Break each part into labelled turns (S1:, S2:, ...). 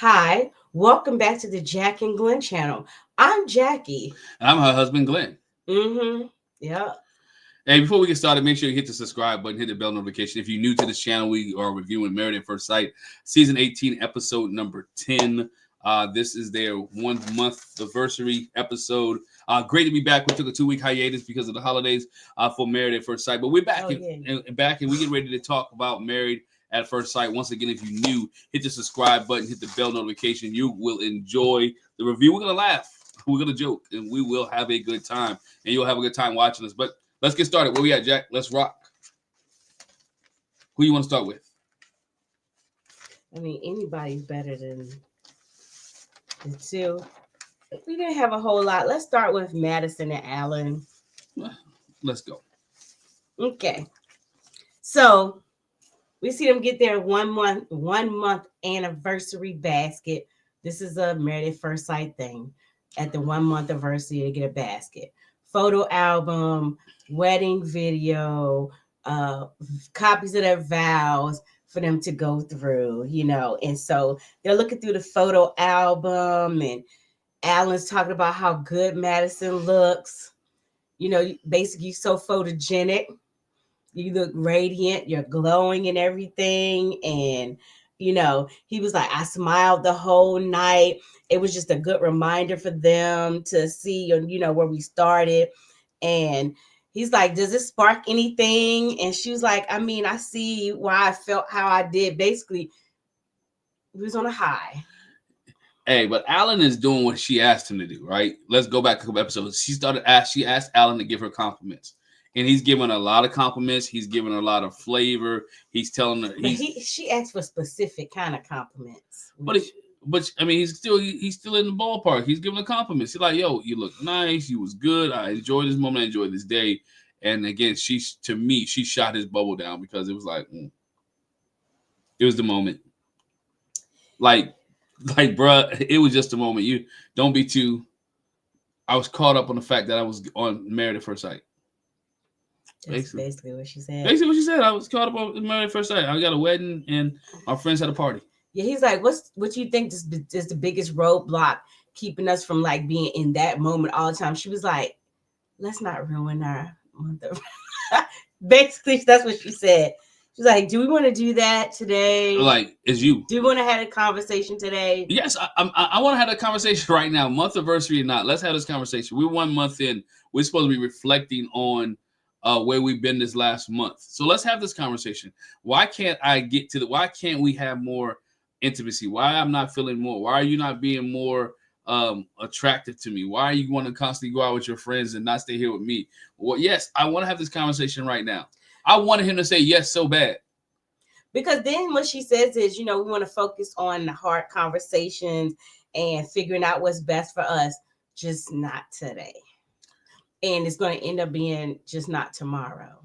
S1: Hi, welcome back to the Jack and Glenn channel. I'm Jackie.
S2: And I'm her husband, Glenn.
S1: Mm-hmm. Yeah.
S2: Hey, before we get started, make sure you hit the subscribe button, hit the bell notification. If you're new to this channel, we are reviewing Married at First Sight, season 18, episode number 10. This is their 1 month anniversary episode. Great to be back. We took a 2-week hiatus because of the holidays for Married at First Sight, but we're back and we get ready to talk about Married at First Sight. Once again, if you're new, hit the subscribe button, hit the bell notification. You will enjoy the review. We're gonna laugh, we're gonna joke, and we will have a good time. And you'll have a good time watching us. But let's get started. Where we at, Jack? Let's rock. Who you want to start with?
S1: I mean, anybody's better than the two. We didn't have a whole lot. Let's start with Madison and Allan.
S2: Let's go.
S1: Okay. So we see them get their 1 month anniversary basket. This is a Married at First Sight thing. At the 1 month anniversary, they get a basket. Photo album, wedding video, copies of their vows for them to go through, And so they're looking through the photo album, and Alan's talking about how good Madison looks. Basically so photogenic. You look radiant, you're glowing and everything. And, he was like, I smiled the whole night. It was just a good reminder for them to see, where we started. And he's like, does it spark anything? And she was like, I mean, I see why I felt how I did. Basically, he was on a high.
S2: Hey, but Allan is doing what she asked him to do, right? Let's go back a couple episodes. She asked Allan to give her compliments. And he's giving her a lot of compliments. He's giving her a lot of flavor. He's telling her
S1: she asked for specific kind of compliments.
S2: But I mean, he's still in the ballpark. He's giving her compliments. He's like, "Yo, you look nice. You was good. I enjoyed this moment. I enjoyed this day." And again, she shot his bubble down because it was like, it was the moment. Like, bruh, it was just a moment. You don't be too. I was caught up on the fact that I was on Married at First Sight.
S1: That's basically what she said.
S2: Basically what she said. I was caught up on Married at First Sight. I got a wedding and my friends had a party.
S1: Yeah, he's like, what you think is the biggest roadblock keeping us from like being in that moment all the time? She was like, let's not ruin our month of. Basically, that's what she said. She's like, do we want to do that today?
S2: Like, is you?
S1: Do we want to have a conversation today?
S2: Yes, I want to have a conversation right now. Month anniversary or not, let's have this conversation. We're 1 month in. We're supposed to be reflecting on where we've been this last month. So let's have this conversation. Why can't we have more intimacy? Why I'm not feeling more? Why are you not being more attractive to me? Why are you want to constantly go out with your friends and not stay here with me? Well, yes, I want to have this conversation right now. I wanted him to say yes so bad.
S1: Because then what she says is, we want to focus on the hard conversations and figuring out what's best for us, just not today. And it's going to end up being just not tomorrow.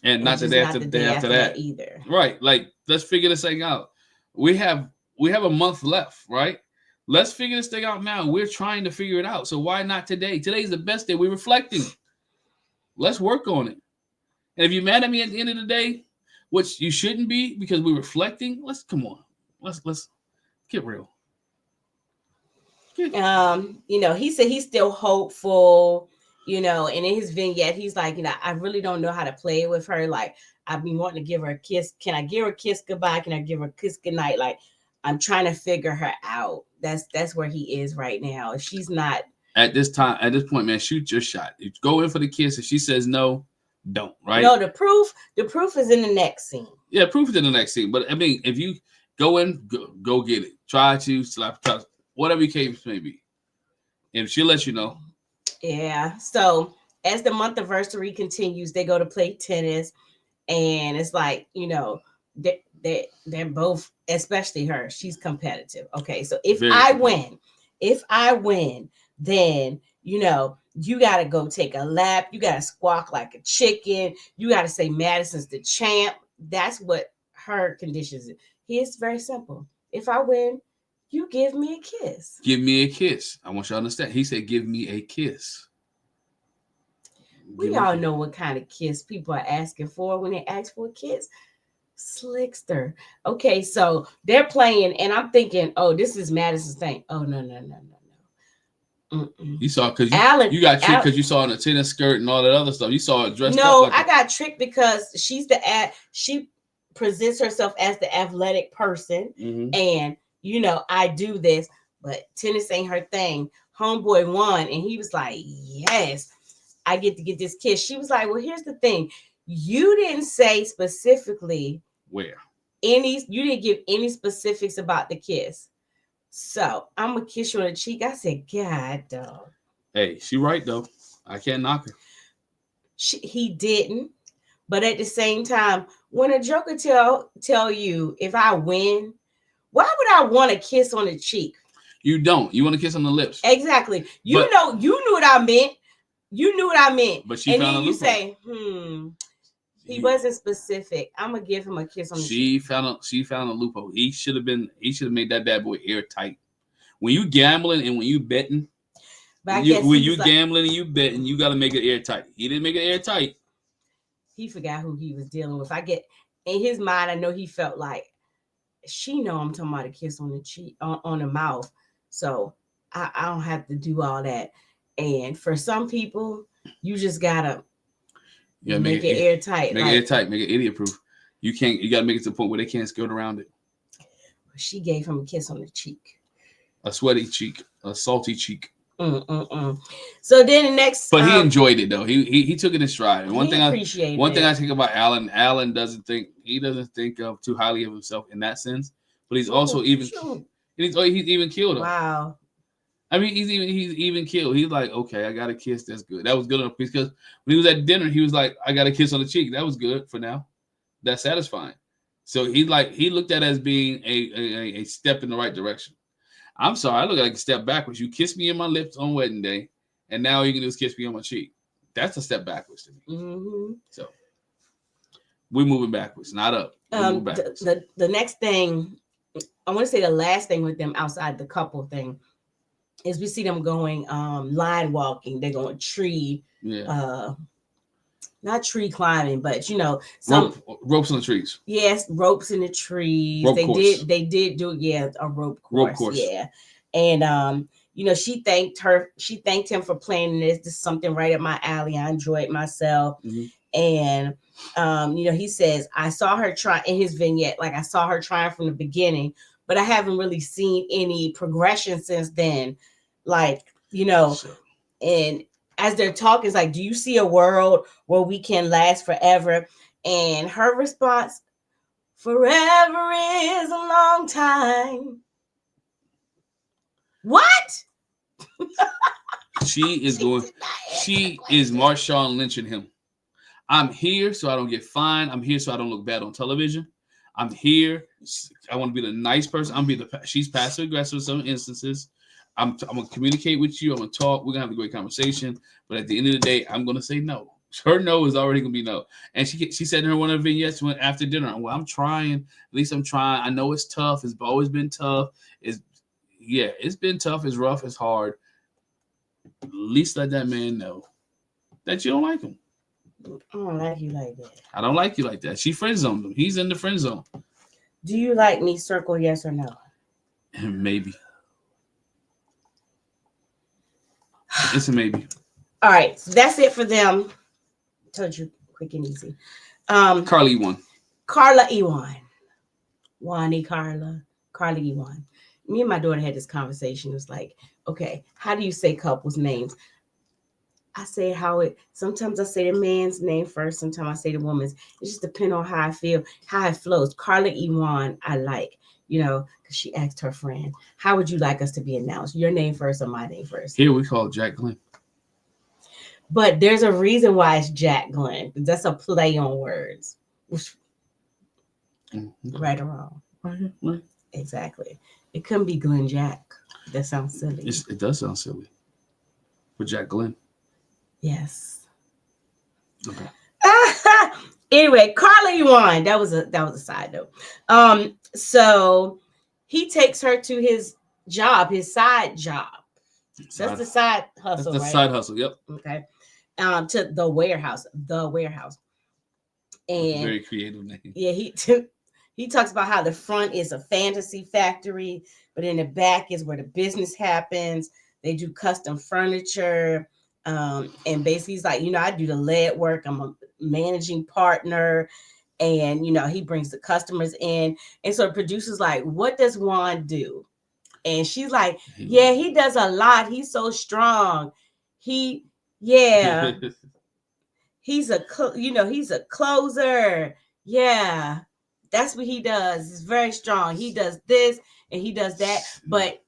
S2: And not the day after that
S1: either.
S2: Right. Like, let's figure this thing out. We have a month left, right? Let's figure this thing out now. We're trying to figure it out. So why not today? Today's the best day. We're reflecting. Let's work on it. And if you're mad at me at the end of the day, which you shouldn't be because we're reflecting, let's get real.
S1: He said he's still hopeful, and in his vignette, he's like, I really don't know how to play with her. Like, I've been wanting to give her a kiss. Can I give her a kiss goodbye? Can I give her a kiss goodnight? Like, I'm trying to figure her out. That's where he is right now. If she's not
S2: at this point, man, shoot your shot. If go in for the kiss. If she says no, don't. Right?
S1: No, the proof is in the next scene.
S2: Yeah, proof is in the next scene. But I mean, if you go in, go get it. Try to slap, whatever your case may be. If she lets you know.
S1: Yeah. So as the month anniversary continues, they go to play tennis, and it's like, they're both, especially her, she's competitive. Okay, so if I win, then you gotta go take a lap, you gotta squawk like a chicken, you gotta say Madison's the champ. That's what her conditions is. It's very simple. If I win, you give me a kiss.
S2: Give me a kiss. I want you to understand. He said, give me a kiss.
S1: We all know what kind of kiss people are asking for when they ask for a kiss. Slickster. Okay, so they're playing, and I'm thinking, oh, this is Madison's thing. Oh, no, no, no, no, no. Mm-mm.
S2: You saw because
S1: Alan,
S2: you got tricked
S1: Al-
S2: because you saw in a tennis skirt and all that other stuff. You saw it dressed up
S1: no,
S2: like
S1: I got tricked because she presents herself as the athletic person,
S2: Mhm.
S1: and I do this, but tennis ain't her thing. Homeboy won, and he was like, "Yes, I get to get this kiss." She was like, "Well, here's the thing. You didn't say specifically
S2: Where?
S1: you didn't give any specifics about the kiss. So I'm gonna kiss you on the cheek." I said, "God, dog."
S2: Hey, she right though. I can't knock her.
S1: He didn't, but at the same time, when a joker tell you if I win, why would I want a kiss on the cheek?
S2: You don't. You want to kiss on the lips.
S1: Exactly. You
S2: But
S1: knew what I meant. You knew what I meant.
S2: But she
S1: And
S2: found
S1: then
S2: a
S1: you
S2: loophole.
S1: say, he wasn't specific. I'm gonna give him a kiss on the cheek.
S2: She found a loophole. He should have made that bad boy airtight. When you gambling and when you betting,
S1: But I guess
S2: when you gambling and you betting, you got to make it airtight. He didn't make it airtight.
S1: He forgot who he was dealing with. I get in his mind, I know he felt like she know I'm talking about a kiss on the cheek, on the mouth. So I don't have to do all that. And for some people, you just gotta make it airtight.
S2: Make it airtight. Make it idiot proof. You can't. You gotta make it to the point where they can't skirt around it.
S1: She gave him a kiss on the cheek.
S2: A sweaty cheek. A salty cheek.
S1: So then the next,
S2: but he enjoyed it though. He took it in stride. And one thing I think about Allan doesn't think of too highly of himself in that sense. But he's also even he's even killed him.
S1: Wow.
S2: I mean, he's even killed. He's like, okay, I got a kiss. That's good. That was good enough because when he was at dinner, he was like, I got a kiss on the cheek. That was good for now. That's satisfying. So he looked at it as being a step in the right direction. I'm sorry, I look like a step backwards. You kissed me in my lips on wedding day, and now you can just kiss me on my cheek. That's a step backwards to me.
S1: Mm-hmm.
S2: So we're moving backwards, not up.
S1: The next thing, I want to say the last thing with them outside the couple thing is we see them going line walking. They're going tree, not tree climbing, but some
S2: ropes on the trees.
S1: Yes, ropes in the trees. They did do a rope course. Yeah. And she thanked him for planning this. This is something right up my alley. I enjoyed myself. And he says, I saw her try in his vignette, like I saw her trying from the beginning, but I haven't really seen any progression since then. Like, and as they're talking, it's like, do you see a world where we can last forever? And her response, forever is a long time. What?
S2: She is Marshawn lynching him. I'm here so I don't get fined. I'm here so I don't look bad on television. I'm here. I want to be the nice person. She's passive aggressive in some instances. I'm going to communicate with you. I'm going to talk. We're going to have a great conversation. But at the end of the day, I'm going to say no. Her no is already going to be no. And she said in her one of her vignettes after dinner, well, I'm trying. At least I'm trying. I know it's tough. It's always been tough. It's been tough. It's rough. It's hard. At least let that man know that you don't like him.
S1: I don't like you like that.
S2: I don't like you like that. She friend zoned him. He's in the friend zone.
S1: Do you like me? Circle yes or no.
S2: Maybe. It's a maybe.
S1: All right, so that's it for them. Told you, quick and easy.
S2: Carla won.
S1: Carla Ewan. Juan Carla. Carla Ewan. Me and my daughter had this conversation. It was like, okay, how do you say couples' names? I say sometimes I say the man's name first, sometimes I say the woman's. It just depends on how I feel, how it flows. Carla Ewan, I like, because she asked her friend, how would you like us to be announced? Your name first or my name first?
S2: Here we call Jack Glenn.
S1: But there's a reason why it's Jack Glenn. That's a play on words. Right or wrong?
S2: Right.
S1: Exactly. It couldn't be Glenn Jack. That sounds silly.
S2: It does sound silly. For Jack Glenn.
S1: Yes.
S2: Okay.
S1: Anyway, Carla Ewan. That was a side note. So he takes her to his job, his side job. That's the side hustle.
S2: That's the side hustle. Yep.
S1: Okay. To the warehouse. And
S2: very creative name.
S1: Yeah, He talks about how the front is a fantasy factory, but in the back is where the business happens. They do custom furniture. And basically, he's like, I do the lead work. I'm a managing partner. And, he brings the customers in. And so the producer's like, what does Juan do? And she's like, yeah, he does a lot. He's so strong. Yeah, he's a closer. Yeah, that's what he does. He's very strong. He does this and he does that, but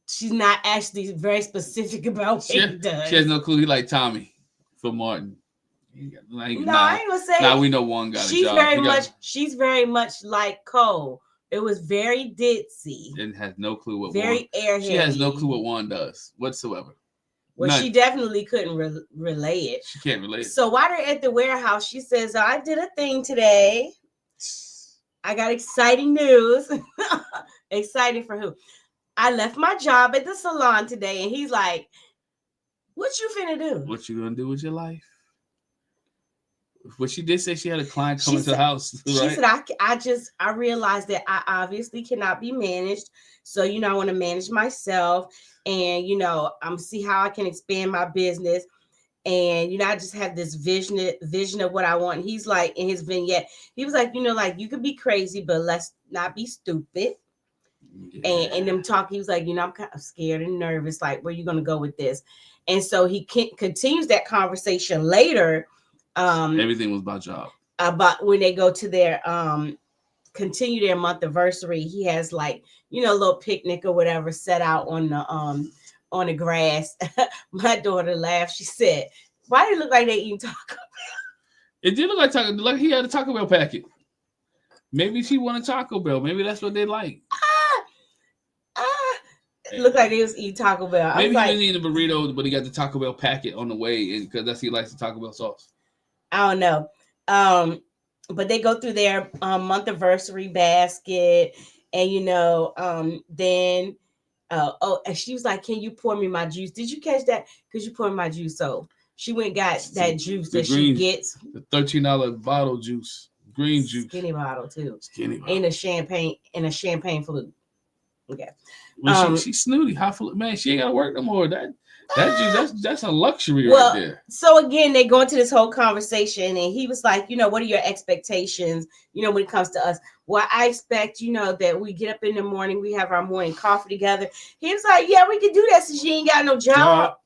S1: she's not actually very specific about what he does.
S2: She has no clue. He like Tommy from Martin.
S1: I ain't gonna say.
S2: We know Juan got a job.
S1: She's very much like Cole. It was very ditzy.
S2: And has no clue what
S1: very airheady.
S2: She has no clue what Juan does whatsoever.
S1: Well, she definitely couldn't relay it.
S2: She can't relate it.
S1: So while they're at the warehouse, she says, I did a thing today. I got exciting news. Exciting for who? I left my job at the salon today. And he's like, what you finna do?
S2: What you gonna do with your life? But she did say she had a client coming to the house. Right?
S1: She said, I realized that I obviously cannot be managed. So, I want to manage myself. And, I'm see how I can expand my business. And, I just have this vision of what I want. And he's like, in his vignette, he was like, you could be crazy, but let's not be stupid. Yeah. And them talk, he was like, I'm kind of scared and nervous. Like, where are you going to go with this? And so he continues that conversation later.
S2: Everything was about job.
S1: About when they go to their continue their month anniversary, he has like a little picnic or whatever set out on the grass. My daughter laughed. She said, "Why did it look like they eating Taco Bell?"
S2: It did look like he had a Taco Bell packet. Maybe she wanted Taco Bell. Maybe that's what they like.
S1: It looked like they was eating Taco Bell.
S2: Maybe he didn't eat a burrito, but he got the Taco Bell packet on the way because he likes the Taco Bell sauce.
S1: I don't know. But they go through their month anniversary basket, and then and she was like, "Can you pour me my juice?" Did you catch that? Could you pour me my juice? So she went and got that juice that she gets.
S2: The $13 bottle juice, green juice,
S1: skinny bottle too.
S2: Skinny bottle.
S1: In a champagne flute. Okay.
S2: Well, she's snooty. Man, she ain't gotta work no more. That juice, that's a luxury right there.
S1: So again, they go into this whole conversation, and he was like, what are your expectations, when it comes to us? Well, I expect, that we get up in the morning, we have our morning coffee together. He was like, yeah, we can do that since you ain't got no job.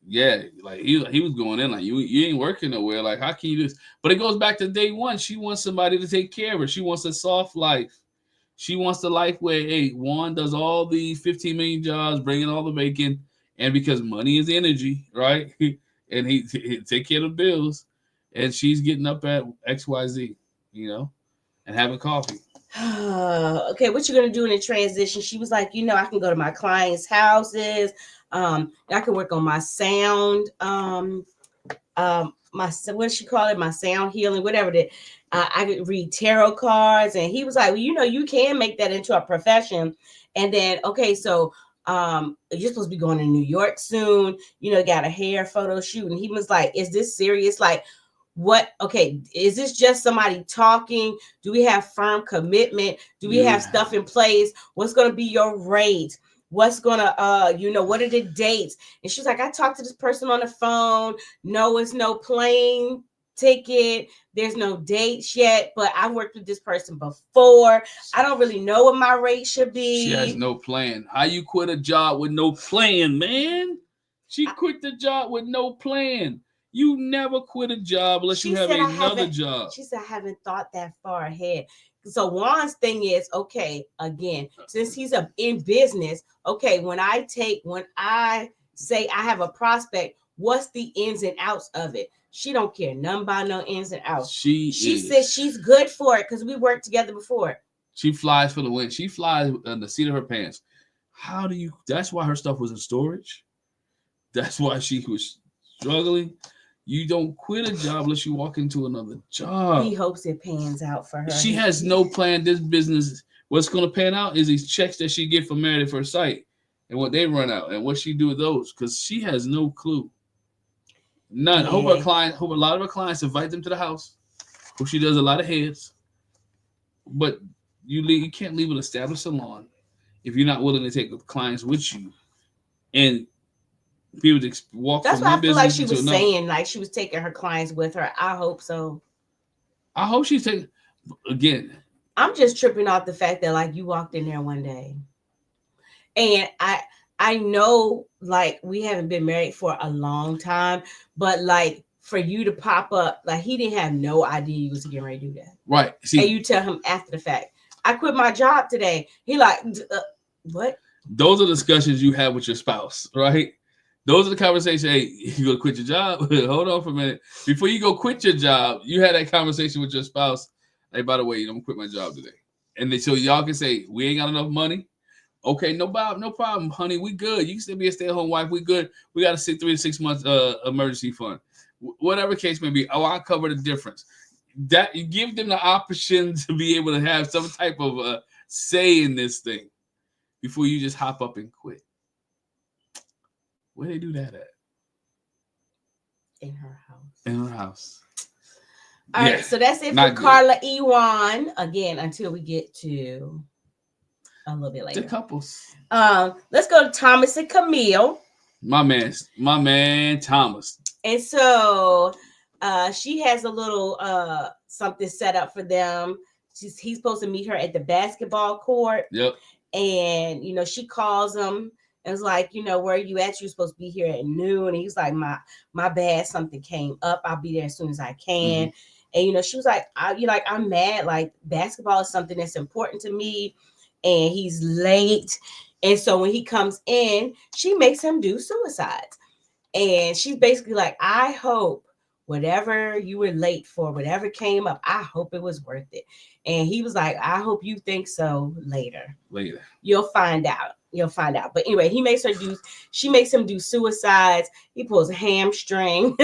S2: Yeah, like he was going in like you ain't working nowhere. Like, how can you do this? But it goes back to day one. She wants somebody to take care of her. She wants a soft life. She wants the life where, hey, Juan does all the 15 million jobs, bringing all the bacon, and because money is energy, right? And he take care of the bills, and she's getting up at XYZ, and having coffee.
S1: Okay, what you gonna do in the transition? She was like, I can go to my clients' houses. I can work on my sound. What does she call it? My sound healing, whatever that. I could read tarot cards, and he was like, well, you can make that into a profession. And then, okay, so you're supposed to be going to New York soon. Got a hair photo shoot, and he was like, is this serious? Like, what? Okay, is this just somebody talking? Do we have firm commitment? Do we have stuff in place? What's going to be your rate? What's gonna, what are the dates? And she's like, I talked to this person on the phone. No, it's no plane ticket. There's no dates yet, but I worked with this person before. I don't really know what my rate should be.
S2: She has no plan. How you quit a job with no plan, man? She quit the job with no plan. You never quit a job unless you have another job.
S1: She said, I haven't thought that far ahead. So Juan's thing is, okay, again, since he's in business, okay, when I say I have a prospect, what's the ins and outs of it? She don't care nothing about no ins and outs. She says she's good for it because we worked together before.
S2: She flies for the win. She flies on the seat of her pants. That's why her stuff was in storage. That's why she was struggling. You don't quit a job unless you walk into another job.
S1: He hopes it pans out for her.
S2: She has no plan. This business, what's going to pan out is these checks that she get from Married at First Sight and what they run out and what she do with those because she has no clue. None. Yeah. Hope a lot of her clients invite them to the house. Hope she does a lot of heads. but you can't leave an established salon if you're not willing to take clients with you and be able to walk
S1: That's
S2: from
S1: what
S2: one
S1: I feel like
S2: business
S1: she
S2: into
S1: was
S2: another.
S1: saying. Like she was taking her clients with her. I hope so.
S2: I hope she's taking again.
S1: I'm just tripping off the fact that like you walked in there one day, and I know like we haven't been married for a long time, but like for you to pop up, like he didn't have no idea you was getting ready to do that.
S2: Right. See,
S1: And you tell him after the fact, I quit my job today. He like, what?
S2: those are discussions you have with your spouse, right? Those are the conversations. Hey, you gonna quit your job? Hold on for a minute. Before you go quit your job, you had that conversation with your spouse. Hey, by the way, I'm gonna quit my job today. And then so y'all can say, we ain't got enough money. Okay, no problem, honey. We good. You can still be a stay-at-home wife. We good. We got a 3 to 6 months emergency fund. Whatever case may be. Oh, I'll cover the difference. That you give them the option to be able to have some type of say in this thing before you just hop up and quit. Where they do that at?
S1: In her house.
S2: In her house.
S1: All right, so that's it for Carla E. Juan. Again, until we get to a little bit later.
S2: The couples.
S1: Let's go to Thomas and Camille.
S2: My man, Thomas.
S1: And so she has a little something set up for them. He's supposed to meet her at the basketball court.
S2: Yep.
S1: And she calls him and was like, where are you at? You're supposed to be here at noon. And he's like, my bad, something came up. I'll be there as soon as I can. Mm-hmm. And she was like, I'm mad. Like basketball is something that's important to me. And he's late. And so when he comes in, she makes him do suicides. And she's basically like, I hope whatever you were late for, whatever came up, I hope it was worth it. And he was like, I hope you think so later. You'll find out. But anyway, she makes him do suicides. He pulls a hamstring.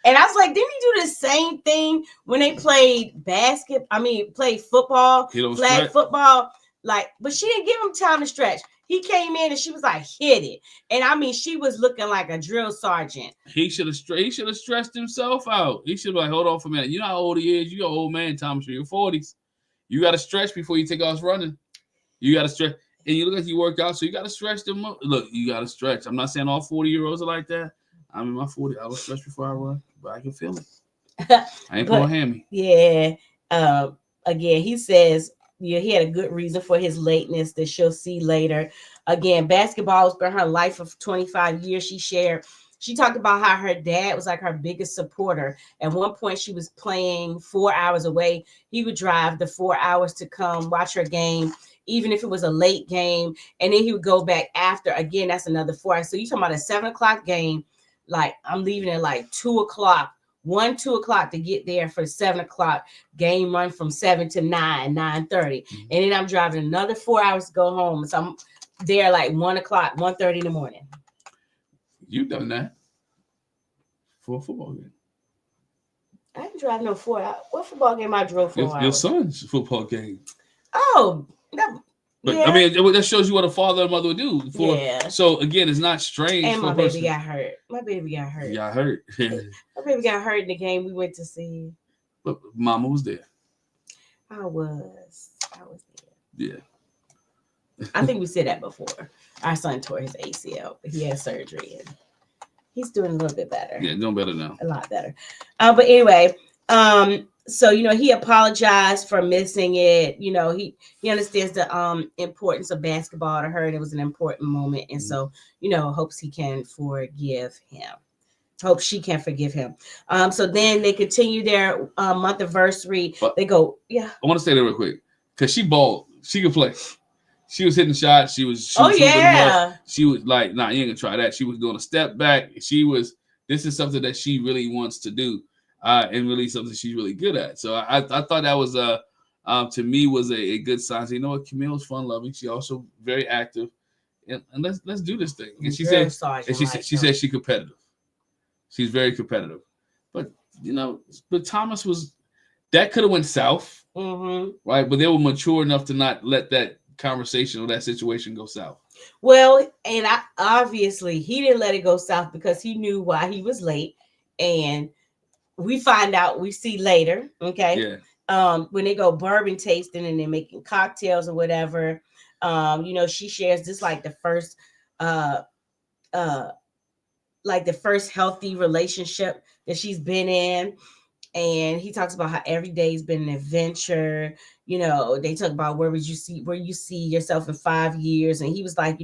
S1: And I was like, didn't he do the same thing when they played played football, flag football? Like, but she didn't give him time to stretch. He came in and she was like, hit it. And she was looking like a drill sergeant.
S2: He should have stressed himself out. He should have like, hold on for a minute. You know how old he is? You're an old man, Thomas. You're 40s. You got to stretch before you take off running. You got to stretch. And you look like you work out, so you got to stretch them up. Look, you got to stretch. I'm not saying all 40-year-olds are like that. I'm in my 40s. I will stretch before I run, but I can feel it. I ain't pulling hammy.
S1: Yeah. Again, he says, he had a good reason for his lateness that she'll see later. Again, basketball has been her life of 25 years. She talked about how her dad was like her biggest supporter. At one point, she was playing 4 hours away. He would drive the 4 hours to come watch her game, even if it was a late game. And then he would go back after. Again, that's another 4 hours. So you're talking about a 7 o'clock game. Like, I'm leaving at like 2 o'clock. 2 o'clock to get there for 7 o'clock game run from 7 to 9:30. And then I'm driving another 4 hours to go home. So I'm there like 1 o'clock, 1:30 in the morning.
S2: You've done that for a football game.
S1: I didn't drive no 4 hours. What football game I drove 4 hours?
S2: Your son's football game.
S1: Oh,
S2: but yeah. I mean, that shows you what a father and mother would do. So again, it's not strange.
S1: And my baby got hurt. My baby got hurt. My baby got hurt in the game we went to see.
S2: But Mama was there.
S1: I was there.
S2: Yeah.
S1: I think we said that before. Our son tore his ACL, but he had surgery and he's doing a little bit better.
S2: Yeah, doing better now.
S1: A lot better. But anyway, so he apologized for missing it. He understands the importance of basketball to her, and it was an important moment. And so, hopes he can forgive him. Hope she can forgive him. So then they continue their month anniversary. They go, yeah.
S2: I want to say that real quick because she balled. She could play. She was hitting shots. She was. She was like, nah, you ain't gonna try that. She was doing a step back. This is something that she really wants to do. And really something she's really good at. So I thought that was to me was a good sign. So, you know what, Camille's fun loving. She also very active, and let's do this thing. And she said she's competitive. She's very competitive, but Thomas that could have went south, right? But they were mature enough to not let that conversation or that situation go south.
S1: Well, and obviously he didn't let it go south because he knew why he was late, and we see later, okay?
S2: Yeah.
S1: when they go bourbon tasting and they're making cocktails or whatever, she shares this uh uh like the first healthy relationship that she's been in. And he talks about how every day's been an adventure. They talk about where you see yourself in 5 years. And he was like,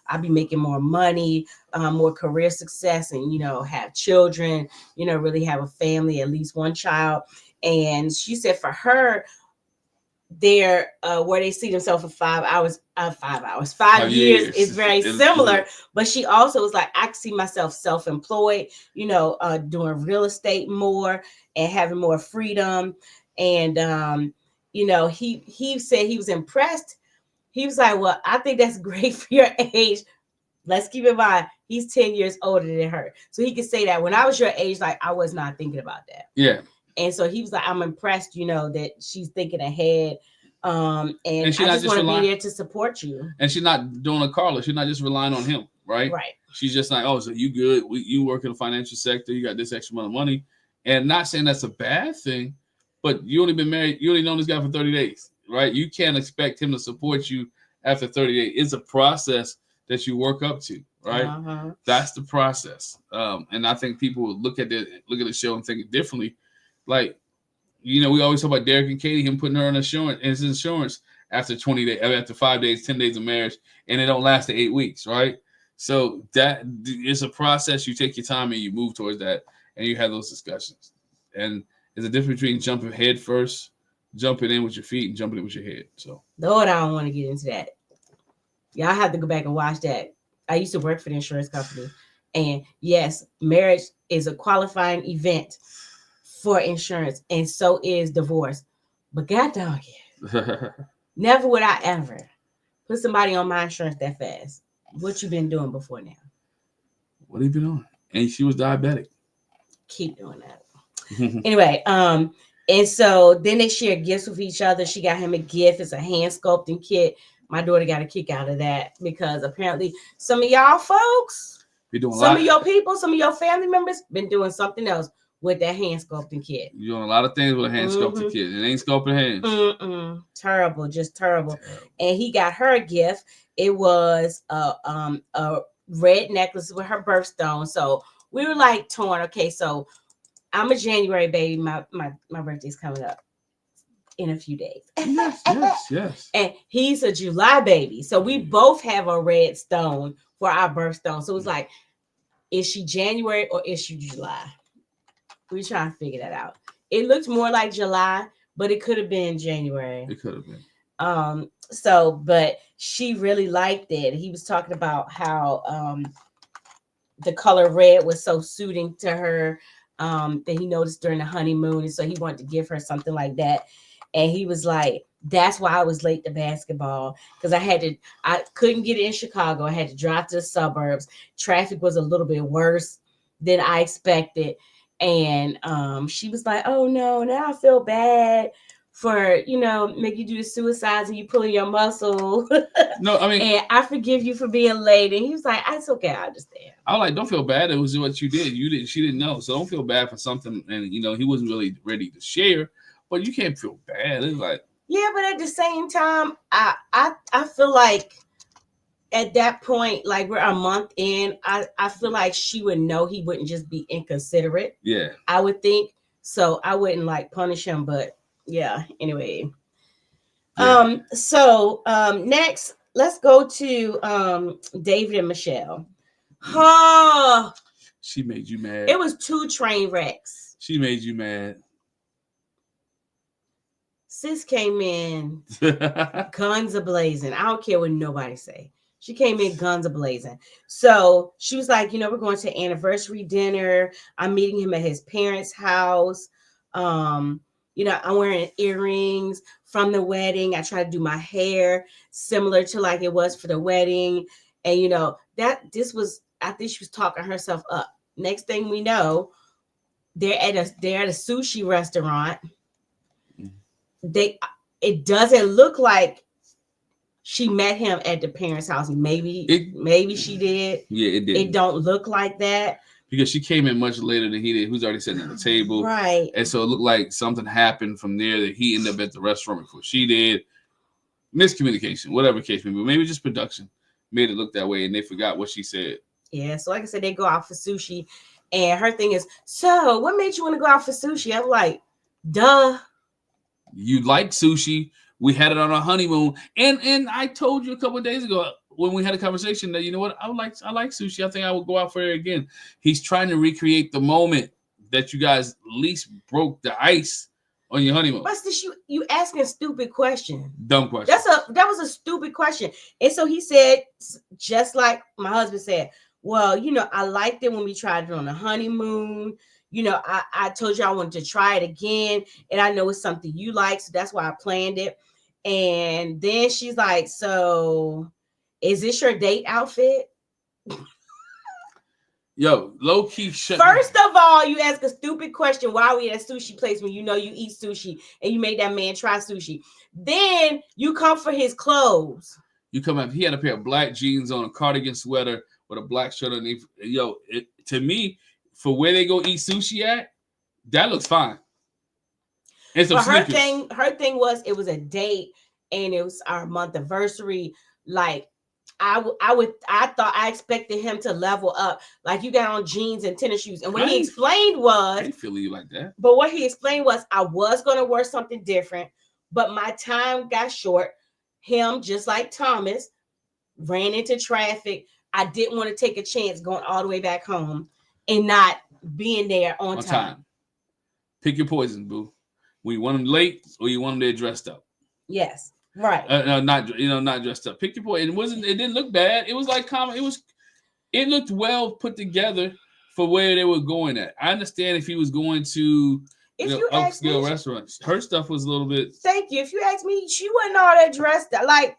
S1: I'll be making more money, more career success, and have children, really have a family, at least one child. And she said for her, there where they see themselves for 5 years is very similar. But she also was like, I see myself self-employed, doing real estate more and having more freedom. And he said he was impressed. He was like, well, I think that's great for your age. Let's keep in mind he's 10 years older than her, so he could say that when I was your age, like, I was not thinking about that.
S2: Yeah.
S1: And so he was like, I'm impressed, that she's thinking ahead. And I just want to be there to support you.
S2: And she's not doing a Carla. She's not just relying on him, right?
S1: Right.
S2: She's just like, oh, so you good? You work in the financial sector. You got this extra amount of money. And not saying that's a bad thing, but you only been married. You only known this guy for 30 days, right? You can't expect him to support you after 30 days. It's a process that you work up to, right?
S1: Uh-huh.
S2: That's the process. And I think people would look at the show and think it differently. Like, we always talk about Derek and Katie, him putting her on insurance after 20 days, after 5 days, 10 days of marriage, and it don't last to 8 weeks, right? So that it's a process. You take your time and you move towards that, and you have those discussions. And there's a difference between jumping head first, jumping in with your feet, and jumping in with your head. So,
S1: Lord, I don't want to get into that. Y'all have to go back and watch that. I used to work for the insurance company, and yes, marriage is a qualifying event for insurance, and so is divorce. But God dog it. Never would I ever put somebody on my insurance that fast. What you been doing before now?
S2: What have you been on? And she was diabetic.
S1: Keep doing that. Anyway, and so then they share gifts with each other. She got him a gift. It's a hand sculpting kit. My daughter got a kick out of that because apparently some of y'all folks, some of your people, some of your family members been doing something else with that hand sculpting kit.
S2: You're doing a lot of things with a hand sculpting kit. It ain't sculpting hands.
S1: Terrible, just terrible. And he got her a gift. It was a red necklace with her birthstone. So we were like torn. Okay, so I'm a January baby. My birthday's coming up in a few days.
S2: Yes.
S1: And he's a July baby. So we both have a red stone for our birthstone. So it's like, is she January or is she July? We're trying to figure that out. It looked more like July, but it could have been January.
S2: It could have been.
S1: But she really liked it. He was talking about how the color red was so suiting to her that he noticed during the honeymoon. And so he wanted to give her something like that. And he was like, that's why I was late to basketball, because I couldn't get in Chicago. I had to drive to the suburbs. Traffic was a little bit worse than I expected. And she was like, oh no, now I feel bad for, make you do the suicides and you pulling your muscle.
S2: No, I mean,
S1: and I forgive you for being late. And he was like, it's okay, I understand.
S2: I was like, don't feel bad. It was what you did. She didn't know. So don't feel bad for something. And he wasn't really ready to share, but you can't feel bad. It's like,
S1: yeah, but at the same time, I feel like at that point, like we're a month in, I feel like she would know he wouldn't just be inconsiderate.
S2: Yeah.
S1: I would think. So I wouldn't like punish him, but yeah, anyway. Yeah. Next, let's go to David and Michelle. Oh,
S2: she made you mad.
S1: It was 2 train wrecks.
S2: She made you mad.
S1: Sis came in guns a-blazing. I don't care what nobody say. She came in guns a-blazing. So she was like, we're going to anniversary dinner. I'm meeting him at his parents' house. I'm wearing earrings from the wedding. I try to do my hair similar to like it was for the wedding. And, I think she was talking herself up. Next thing we know, they're at a sushi restaurant. It doesn't look like she met him at the parents' house. Maybe she did.
S2: Yeah, it did.
S1: It don't look like that.
S2: because she came in much later than he did. Who's already sitting at the table,
S1: Right.
S2: And so it looked like something happened from there that he ended up at the restaurant before she did. Miscommunication, whatever case may be. Maybe just production made it look that way, and they forgot what she said.
S1: Yeah. So like I said, they go out for sushi, and her thing is, so what made you want to go out for sushi? I'm like, duh.
S2: You like sushi. We had it on our honeymoon. And I told you a couple of days ago when we had a conversation that, you know what, I like sushi. I think I would go out for it again. He's trying to recreate the moment that you guys at least broke the ice on your honeymoon.
S1: What's this? You asking a stupid question.
S2: Dumb question.
S1: That was a stupid question. And so he said, just like my husband said, well, I liked it when we tried it on the honeymoon. I told you I wanted to try it again, and I know it's something you like, so that's why I planned it. And then she's like, so is this your date outfit?
S2: Yo, low key shut.
S1: First of all, you ask a stupid question. Why are we at a sushi place when you know you eat sushi and you made that man try sushi? Then you come for his clothes.
S2: You come up. He had a pair of black jeans on, a cardigan sweater with a black shirt underneath. Yo, to me, for where they go eat sushi at, that looks fine. And some
S1: But
S2: sneakers.
S1: her thing was, it was a date and it was our month anniversary. Like I expected him to level up. Like, you got on jeans and tennis shoes. And what he explained was,
S2: I ain't feeling you like that.
S1: But what he explained was, I was going to wear something different, but my time got short. Him, just like Thomas, ran into traffic. I didn't want to take a chance going all the way back home and not being there on time.
S2: Pick your poison, boo. We want them late, or you want them there dressed up.
S1: Yes, right.
S2: Not dressed up. Pick your poison. It didn't look bad. It was like common. It looked well put together for where they were going at. I understand if he was going to upscale restaurants. Her stuff was a little bit.
S1: Thank you. If you ask me, she wasn't all that dressed up. Like,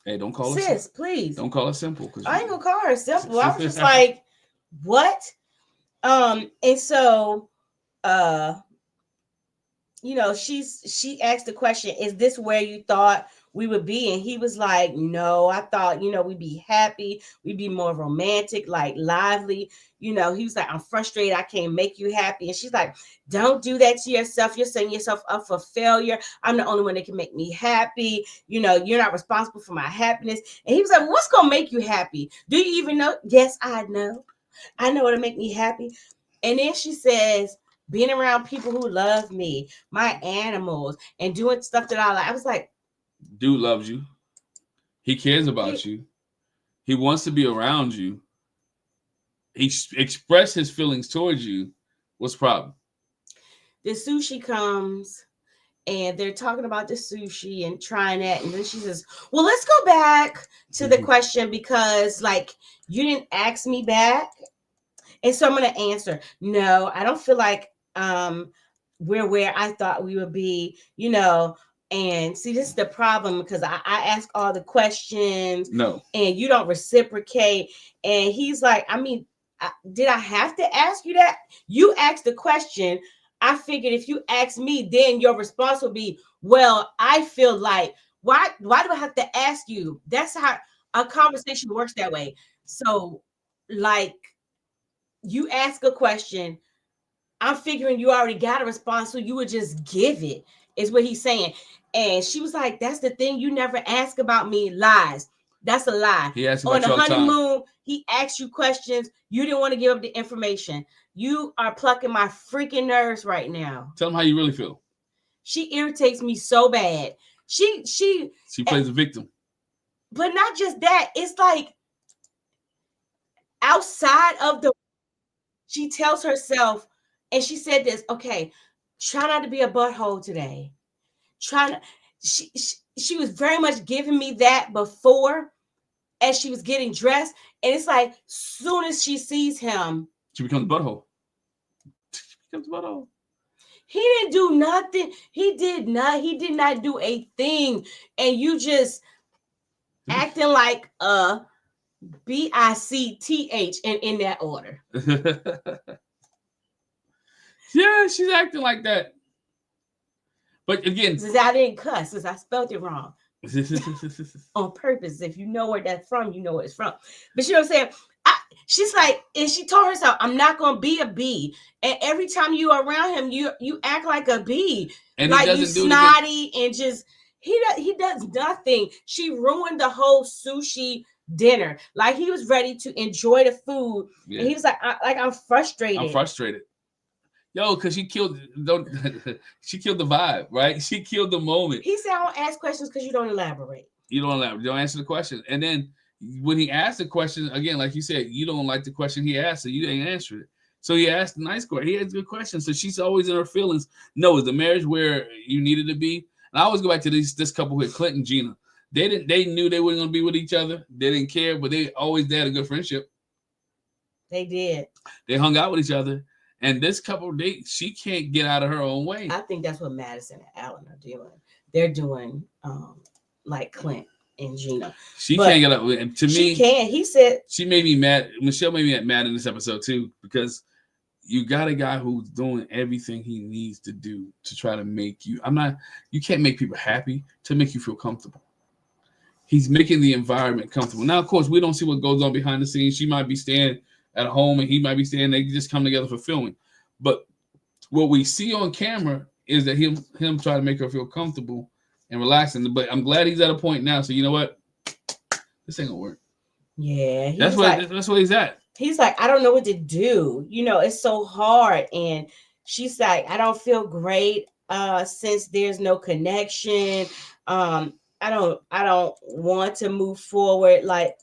S2: hey, don't call
S1: her
S2: sis,
S1: please.
S2: Don't call her simple.
S1: I ain't gonna call her simple. I was just like, what? And so, she asked the question, is this where you thought we would be? And he was like, no, I thought, we'd be happy. We'd be more romantic, like lively. He was like, I'm frustrated. I can't make you happy. And she's like, don't do that to yourself. You're setting yourself up for failure. I'm the only one that can make me happy. You're not responsible for my happiness. And he was like, what's going to make you happy? Do you even know? Yes, I know. I know what'll make me happy. And then she says, being around people who love me, my animals, and doing stuff that I like. I was like,
S2: dude loves you. He cares about you. He wants to be around you. He expressed his feelings towards you. What's the problem?
S1: The sushi comes and they're talking about the sushi and trying that. And then she says, well, let's go back to the question because, like, you didn't ask me back. And so I'm going to answer, no, I don't feel like we're where I thought we would be, and see, this is the problem because I ask all the questions.
S2: No.
S1: And you don't reciprocate. And he's like, I mean, did I have to ask you that? You asked the question. I figured if you ask me, then your response will be, well, I feel like, why do I have to ask you? That's how a conversation works that way. So, like, you ask a question, I'm figuring you already got a response, so you would just give it, is what he's saying. And she was like, that's the thing, you never ask about me. Lies. That's a lie.
S2: He asked about
S1: on the honeymoon, he asked you questions. You didn't want to give up the information. You are plucking my freaking nerves right now.
S2: Tell him how you really feel.
S1: She irritates me so bad. She
S2: plays a victim.
S1: But not just that. It's like outside of she tells herself, and she said this, okay, try not to be a butthole today. She was very much giving me that before as she was getting dressed. And it's like, soon as she sees him,
S2: she becomes butthole.
S1: He didn't do nothing. He did not do a thing. And you just acting like BICTH and in that order.
S2: Yeah, she's acting like that. But again,
S1: since I didn't cuss, since I spelled it wrong on purpose. If you know where that's from, you know where it's from. But you know what I'm saying? She's like, and she told herself, I'm not gonna be a bee. And every time you are around him, you act like a bee.
S2: And
S1: like
S2: he
S1: you
S2: doesn't do
S1: snotty and just he does nothing. She ruined the whole sushi dinner. Like he was ready to enjoy the food.
S2: Yeah.
S1: And he was like, I'm frustrated.
S2: I'm frustrated. Yo, because she killed she killed the vibe, right? She killed the moment.
S1: He said, I don't ask questions because you don't elaborate.
S2: You don't elaborate. You don't answer the question. And then when he asked the question, again, like you said, you don't like the question he asked, so you didn't answer it. So he asked a nice question. He asked good questions. So she's always in her feelings. No, is the marriage where you needed to be? And I always go back to this couple with Clint and Gina. They knew they weren't gonna be with each other. They didn't care, but they had a good friendship.
S1: They did.
S2: They hung out with each other. And this couple, she can't get out of her own way.
S1: I think that's what Madison and Allan are doing. They're doing like Clint and Gina.
S2: She can't get up. To me,
S1: she can't. He said
S2: she made me mad. Michelle made me mad in this episode too, because you got a guy who's doing everything he needs to do to try to make you. You can't make people happy to make you feel comfortable. He's making the environment comfortable. Now, of course, we don't see what goes on behind the scenes. She might be staying at home and he might be staying. They just come together for filming. But what we see on camera is that him trying to make her feel comfortable and relaxing. But I'm glad he's at a point now. So you know what? This ain't gonna work.
S1: Yeah,
S2: that's what he's at.
S1: He's like, I don't know what to do. It's so hard. And she's like, I don't feel great since there's no connection. I don't want to move forward. Like,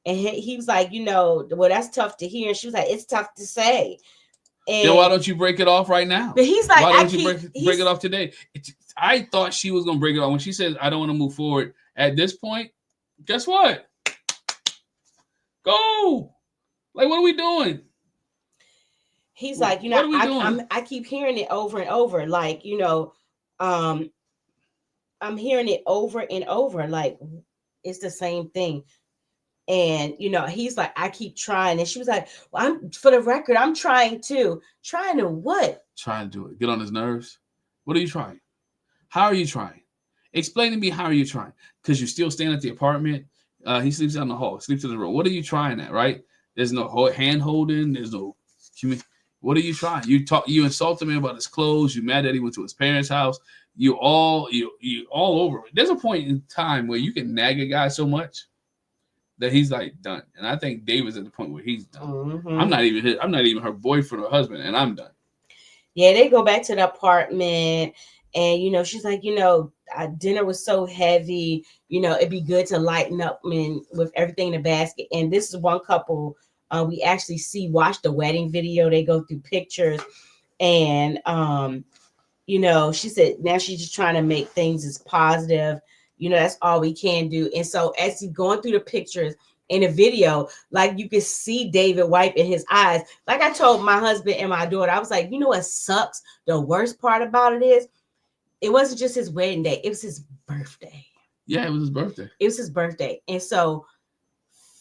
S1: and he was like, well, that's tough to hear. And she was like, it's tough to say. And
S2: then why don't you break it off right now?
S1: But he's like,
S2: why don't you break it off today? I thought she was gonna break it off when she says, I don't want to move forward. At this point, guess what? Go. Like, what are we doing?
S1: He's like, I keep hearing it over and over. Like, I'm hearing it over and over. Like, it's the same thing. And, he's like, I keep trying. And she was like, well, for the record, I'm trying too. Trying to what?
S2: Trying to do it. Get on his nerves. What are you trying? How are you trying? Explain to me, how are you trying? Because you're still staying at the apartment. He sleeps out in the hall, sleeps in the room. What are you trying at, right? There's no hand holding. There's no. What are you trying? You insult him about his clothes. You mad that he went to his parents' house. You all over. There's a point in time where you can nag a guy so much that he's like done. And I think David's at the point where he's done. Mm-hmm. I'm not even her boyfriend or husband, and I'm done.
S1: Yeah, they go back to the apartment, and she's like, dinner was so heavy. It'd be good to lighten up with everything in the basket. And this is one couple we actually watch the wedding video. They go through pictures, and she said now she's just trying to make things as positive. That's all we can do. And so as he's going through the pictures in the video, like you can see David wiping his eyes. Like I told my husband and my daughter, I was like, what sucks? The worst part about it is it wasn't just his wedding day. It was his birthday.
S2: Yeah, it was his birthday.
S1: It was his birthday. And so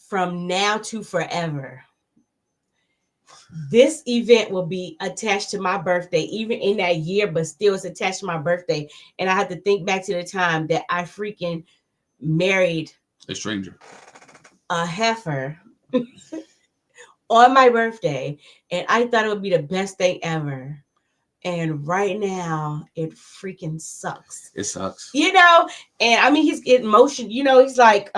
S1: from now to forever, this event will be attached to my birthday, even in that year, but still it's attached to my birthday. And I have to think back to the time that I freaking married
S2: a stranger,
S1: a heifer on my birthday. And I thought it would be the best thing ever. And right now it freaking sucks.
S2: It sucks.
S1: And I mean, he's getting motion, he's like,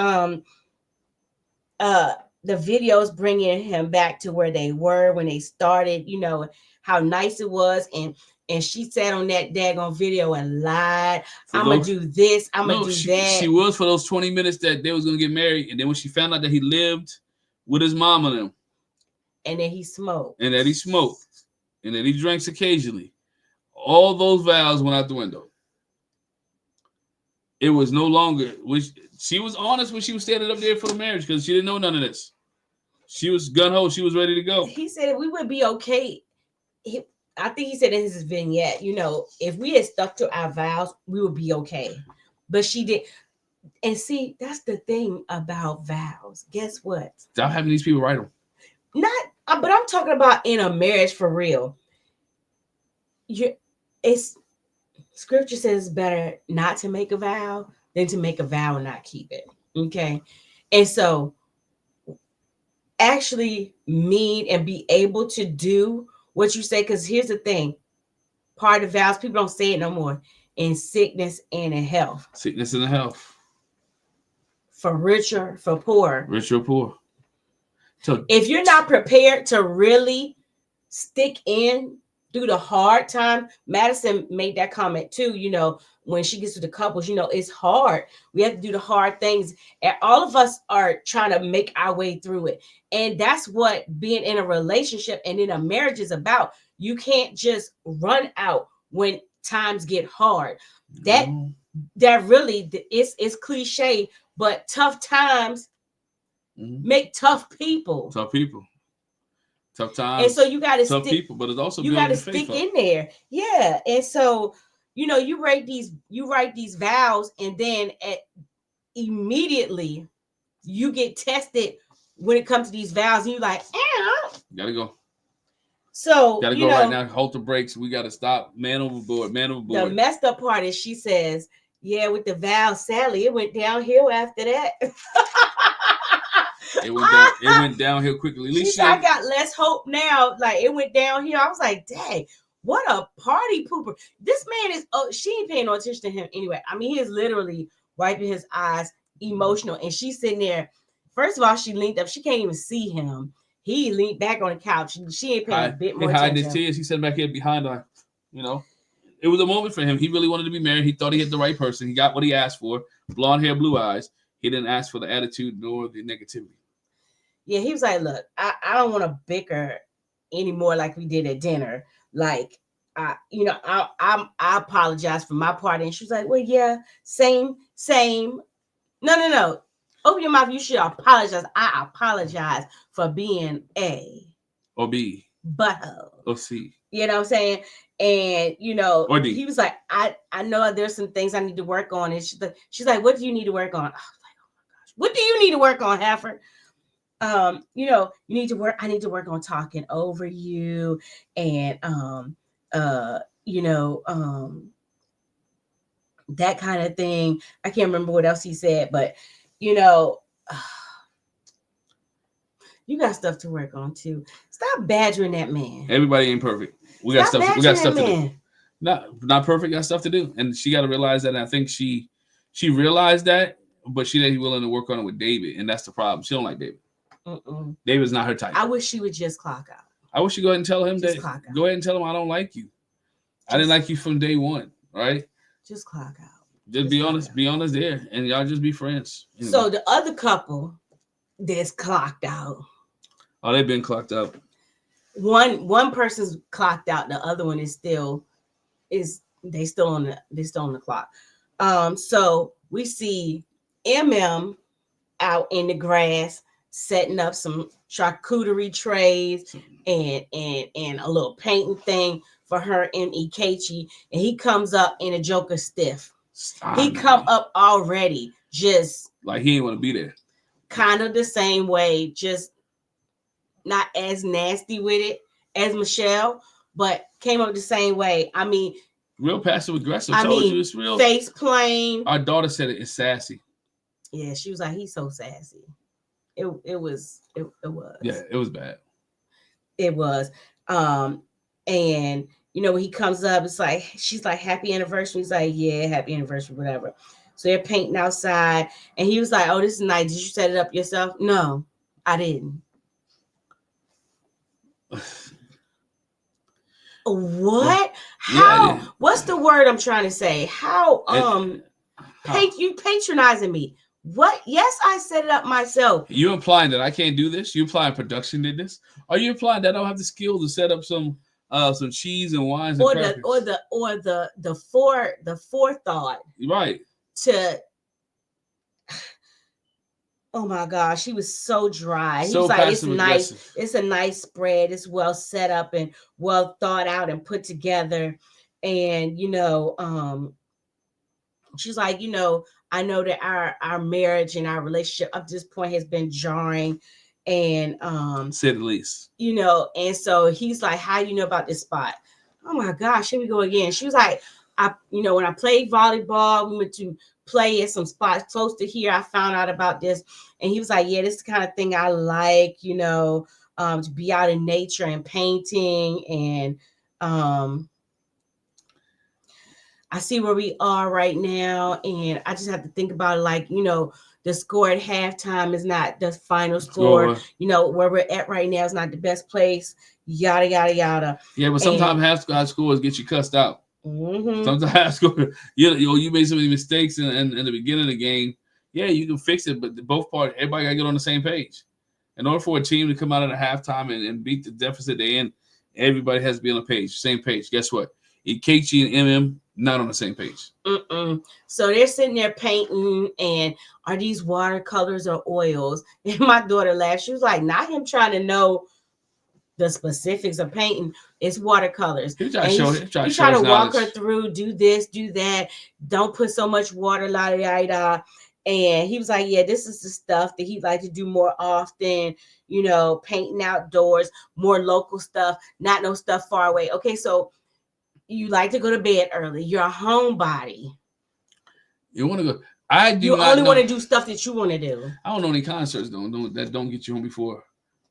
S1: the videos bringing him back to where they were when they started, how nice it was. And she sat on that daggone video and lied. I'm going to do this. I'm going to do that.
S2: She was for those 20 minutes that they was going to get married. And then when she found out that he lived with his mom and them.
S1: And then he smoked.
S2: And that he smoked. And then he drinks occasionally. All those vows went out the window. It was no longer, she was honest when she was standing up there for the marriage because she didn't know none of this. She was gun-ho. She was ready to go.
S1: He said we would be okay. I think he said in his vignette, if we had stuck to our vows, we would be okay. But she did. And see, that's the thing about vows. Guess what?
S2: Stop having these people write them.
S1: But I'm talking about in a marriage for real. Scripture says better not to make a vow than to make a vow and not keep it. Okay. And so actually mean and be able to do what you say. Because here's the thing, part of vows, people don't say it no more, in sickness and in health,
S2: Sickness and health.
S1: for richer, for poor.
S2: Rich or poor. So
S1: If you're not prepared to really stick in through the hard time, Madison made that comment too. When she gets to the couples, it's hard. We have to do the hard things, and all of us are trying to make our way through it. And that's what being in a relationship and in a marriage is about. You can't just run out when times get hard. That really, it's cliche, but tough times make tough people.
S2: Tough people. Tough times.
S1: And so you got to
S2: tough
S1: stick,
S2: people, but it's also
S1: you got to stick in there. Yeah. And so, you write these vows, and then immediately you get tested when it comes to these vows, and you're like,
S2: gotta go.
S1: So
S2: gotta go right now. Hold the brakes. We gotta stop. Man overboard. Man overboard.
S1: The messed up part is she says, yeah, with the vows, sadly, it went downhill after that.
S2: It went downhill quickly.
S1: She said, I got less hope now. Like, it went downhill. I was like, dang, what a party pooper. This man is, she ain't paying no attention to him anyway. I mean, he is literally wiping his eyes, emotional. And she's sitting there. First of all, she leaned up. She can't even see him. He leaned back on the couch. She ain't paying a bit more attention.
S2: He hiding his tears. He sat back here behind her. It was a moment for him. He really wanted to be married. He thought he had the right person. He got what he asked for. Blonde hair, blue eyes. He didn't ask for the attitude nor the negativity.
S1: Yeah, he was like, look, I don't want to bicker anymore like we did at dinner. Like, I apologize for my part. And she was like, well, yeah, same. No. Open your mouth. You should apologize. I apologize for being A.
S2: Or B.
S1: Butthole.
S2: Or C.
S1: You know what I'm saying? And,
S2: or D.
S1: He was like, I know there's some things I need to work on. And she's like, what do you need to work on? I was like, oh my gosh. What do you need to work on, Halford? You need to work. I need to work on talking over you, and that kind of thing. I can't remember what else he said, but you got stuff to work on too. Stop badgering that man.
S2: Everybody ain't perfect. We got stuff to do. Not perfect. Got stuff to do, and she got to realize that. And I think she realized that, but she ain't willing to work on it with David, and that's the problem. She don't like David. David's not her type.
S1: I wish she would just clock out.
S2: I wish you go ahead and tell him that. Go ahead and tell him I don't like you. I didn't like you from day one, right?
S1: Just clock out.
S2: Just be honest. Be honest there, and y'all just be friends.
S1: Anyway. So the other couple that's clocked out.
S2: Oh, they've been clocked out.
S1: One person's clocked out. The other one is still on the clock. So we see MM out in the grass, setting up some charcuterie trays and a little painting thing for her and Ikechi, and he comes up in a Joker stiff. He come up already just
S2: like he didn't want to be there.
S1: Kind of the same way, just not as nasty with it as Michelle, but came up the same way. I mean,
S2: real passive aggressive. It's real
S1: face plain.
S2: Our daughter said it's sassy.
S1: Yeah, she was like, he's so sassy. It was.
S2: Yeah, it was bad.
S1: It was. And when he comes up, it's like, she's like, happy anniversary. He's like, yeah, happy anniversary, whatever. So they're painting outside, and he was like, oh, this is nice. Did you set it up yourself? No, I didn't. What? How? Yeah, what's the word I'm trying to say? How? You patronizing me? What? Yes, I set it up myself.
S2: You implying that I can't do this? You implying production did this? Are you implying that I don't have the skill to set up some cheese and wines and crackers?
S1: the forethought,
S2: right?
S1: To oh my gosh, he was so dry. He
S2: so
S1: was like, it's nice. It's a nice spread. It's well set up and well thought out and put together. And she's like, I know that our marriage and our relationship up to this point has been jarring, and
S2: said the least.
S1: And so he's like, how do you know about this spot? Oh my gosh, here we go again. She was like, when I played volleyball, we went to play at some spots close to here. I found out about this, and he was like, yeah, this is the kind of thing I like, to be out in nature and painting. And I see where we are right now, and I just have to think about it like, the score at halftime is not the final score. Where we're at right now is not the best place, yada, yada, yada.
S2: Yeah, but sometimes half scores get you cussed out. Mm-hmm. Sometimes half score, you made so many mistakes in the beginning of the game. Yeah, you can fix it, but both parties, everybody got to get on the same page. In order for a team to come out at a halftime and beat the deficit they in, everybody has to be on the page, same page. Guess what? Ikechi and MM not on the same page.
S1: So they're sitting there painting, and are these watercolors or oils? And my daughter laughed. She was like, not him trying to know the specifics of painting. It's watercolors. He tried to walk her through, do this, do that. Don't put so much water, la da da. And he was like, yeah, this is the stuff that he'd like to do more often, painting outdoors, more local stuff, not no stuff far away. Okay, so you like to go to bed early. You're a homebody.
S2: You want to go.
S1: You only want to do stuff that you want to do.
S2: I don't know any concerts that don't get you home before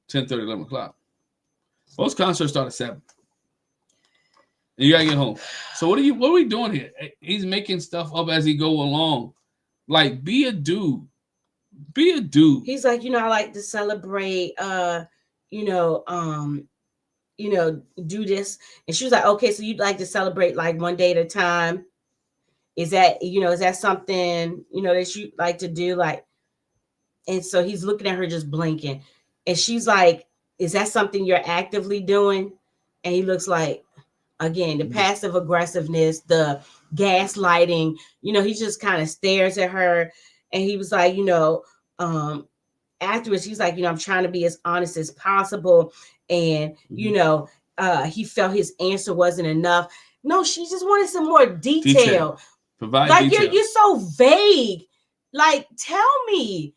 S2: 10:30, 11 o'clock. Most concerts start at 7. And you gotta get home. So what are we doing here? He's making stuff up as he go along. Like, be a dude. Be a dude.
S1: He's like, I like to celebrate. Do this. And she was like, okay, so you'd like to celebrate like one day at a time. Is that something, that you like to do? Like, and so he's looking at her just blinking. And she's like, is that something you're actively doing? And he looks like, again, the passive aggressiveness, the gaslighting, he just kind of stares at her. And he was like, afterwards, he's like, I'm trying to be as honest as possible. And, he felt his answer wasn't enough. No, she just wanted some more detail.
S2: Provide
S1: like
S2: detail.
S1: You're so vague. Like, tell me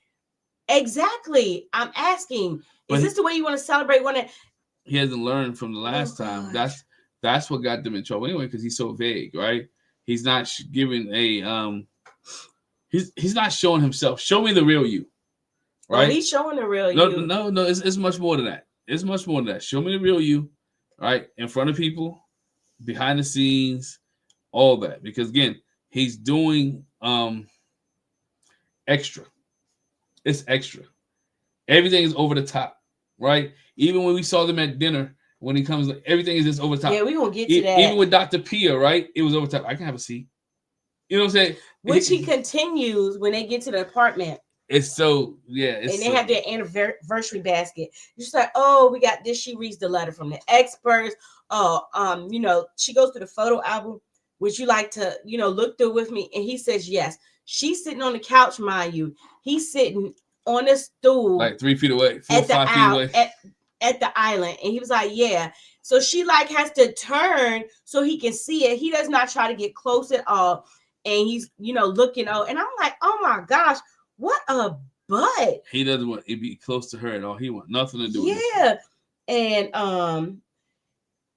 S1: exactly. I'm asking, is this the way you want to celebrate?
S2: He hasn't learned from the last time. That's what got them in trouble anyway, because he's so vague, right? He's not giving a he's not showing himself. Show me the real you. Right?
S1: He's showing the real you.
S2: No, it's much more than that. It's much more than that. Show me the real you, right? In front of people, behind the scenes, all that. Because again, he's doing extra. It's extra. Everything is over the top, right? Even when we saw them at dinner, when he comes, everything is just over the top.
S1: Yeah, we're gonna get to that.
S2: Even with Dr. Pia, right? It was over the top. I can have a seat. You know what I'm saying?
S1: Which he continues when they get to the apartment.
S2: It's so, yeah.
S1: And they have their anniversary basket. She's like, oh, we got this. She reads the letter from the experts. She goes to the photo album, which you like to, look through with me. And he says, yes. She's sitting on the couch, mind you. He's sitting on a stool.
S2: Like 3 feet away, 4 or 5 feet away.
S1: At the island. And he was like, yeah. So she has to turn so he can see it. He does not try to get close at all. And he's, looking out. And I'm like, oh my gosh, what a butt.
S2: He doesn't want to be close to her at all. He wants nothing to do with it.
S1: Yeah. And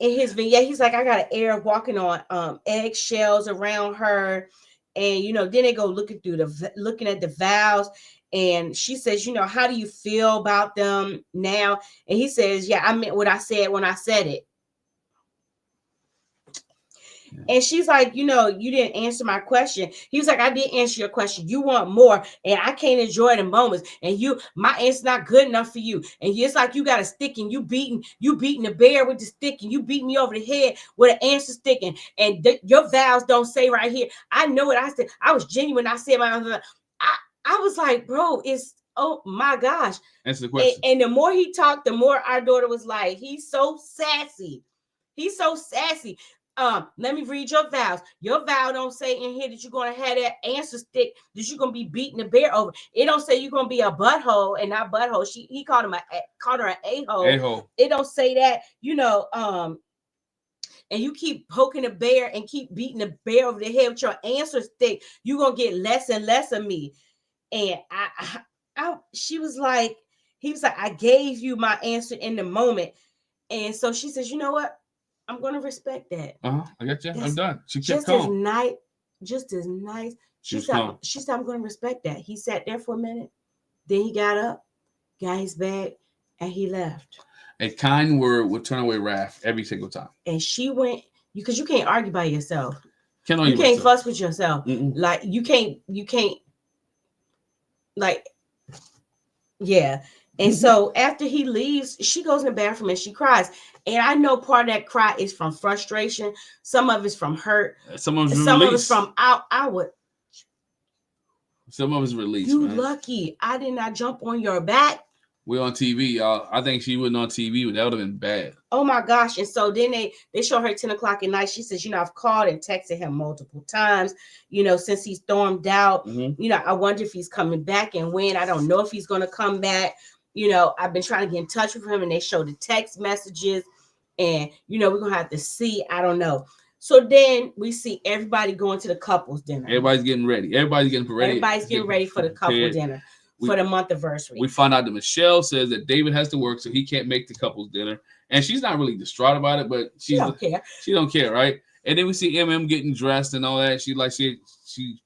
S1: in his vignette, he's like, I got an air of walking on eggshells around her. And then they go looking at the vows. And she says, how do you feel about them now? And he says, yeah, I meant what I said when I said it. And she's like, you didn't answer my question. He was like, I did answer your question. You want more, and I can't enjoy the moments. And my answer's not good enough for you. And it's like you got a stick, and you beating the bear with the stick, and you beat me over the head with an answer stick, and your vows don't say right here. I know what I said. I was genuine. I said I was like, bro, oh my gosh.
S2: Answer the question.
S1: And the more he talked, the more our daughter was like, he's so sassy. He's so sassy. Let me read your vows. Your vow don't say in here that you're gonna have that answer stick that you're gonna be beating the bear over. It don't say you're gonna be a butthole and not butthole. He called her an a-hole.
S2: A-hole.
S1: It don't say that, and you keep poking the bear and keep beating the bear over the head with your answer stick, you're gonna get less and less of me. And he was like, I gave you my answer in the moment. And so she says, you know what? I'm going to respect that.
S2: I got you. I'm done. She kept
S1: just
S2: calm.
S1: just as nice, She said, I'm going to respect that. He sat there for a minute. Then he got up, got his bag, and he left.
S2: A kind word would turn away wrath every single time.
S1: And she went, because you can't argue by yourself.
S2: You
S1: can't fuss with yourself.
S2: Mm-mm.
S1: Like, you can't, like, yeah. And so after he leaves, she goes in the bathroom and she cries. And I know part of that cry is from frustration. Some of it's from hurt.
S2: Some of
S1: it's from outward.
S2: Some of it's release.
S1: You
S2: man.
S1: Lucky. I did not jump on your back.
S2: We're on TV, y'all. I think she wasn't on TV. That would have been bad.
S1: Oh my gosh. And so then they show her at 10 o'clock at night. She says, I've called and texted him multiple times, since he stormed out.
S2: Mm-hmm.
S1: I wonder if he's coming back and when. I don't know if he's going to come back. I've been trying to get in touch with him, and they show the text messages, and, we're going to have to see. I don't know. So then we see everybody going to the couples dinner.
S2: Everybody's getting ready. Everybody's getting
S1: ready for the couple dinner. For the month anniversary.
S2: We find out that Michelle says that David has to work, so he can't make the couples dinner. And she's not really distraught about it, but she don't care. She don't care, right? And then we see MM getting dressed and all that. She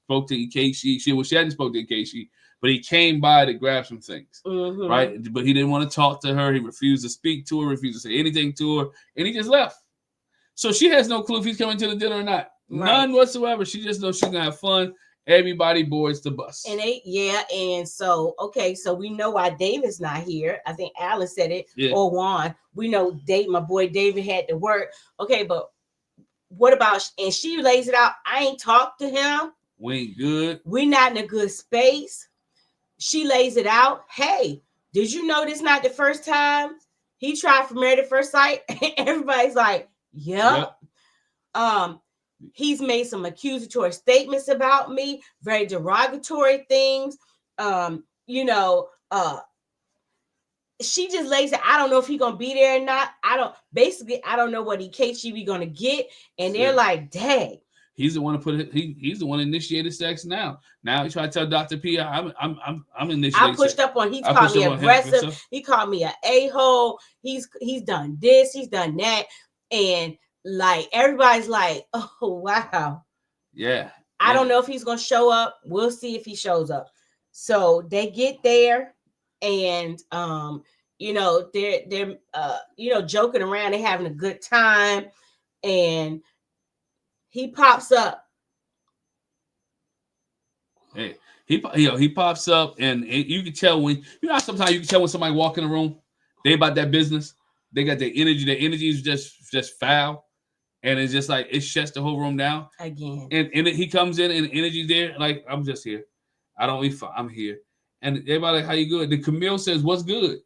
S2: spoke to EK. She hadn't spoken to EK, but he came by to grab some things, right? But he didn't want to talk to her. He refused to speak to her, refused to say anything to her, and he just left. So she has no clue if he's coming to the dinner or not. Right. None whatsoever. She just knows she's gonna have fun. Everybody boards the bus.
S1: And so we know why David's not here. I think Allan said it, or Juan. We know my boy David had to work. Okay, but what about, and she lays it out, I ain't talked to him.
S2: We ain't good.
S1: We not in a good space. She lays it out. Hey, did you know this not the first time he tried for Married at First Sight? Everybody's like, yep. He's made some accusatory statements about me, very derogatory things. She just lays it. I don't know if he's gonna be there or not. I don't know what EKG gonna get. And they're like, dang.
S2: He's the one to put it. He's the one that initiated sex now. Now he tried to tell Dr. P, I'm initiating.
S1: I pushed
S2: sex.
S1: Up on. He called me aggressive. He called me an a-hole. He's done this. He's done that. And like everybody's like, oh wow.
S2: Yeah.
S1: I don't know if he's gonna show up. We'll see if he shows up. So they get there, and they're joking around. They're having a good time, and he pops up.
S2: Hey, he pops up, and you can tell when sometimes you can tell when somebody walk in the room, they about that business. They got their energy. Their energy is just foul. And it's just like it shuts the whole room down
S1: again.
S2: And he comes in and the energy there, like I'm just here. I'm here. And everybody like, how you good? Then Camille says, "What's good?"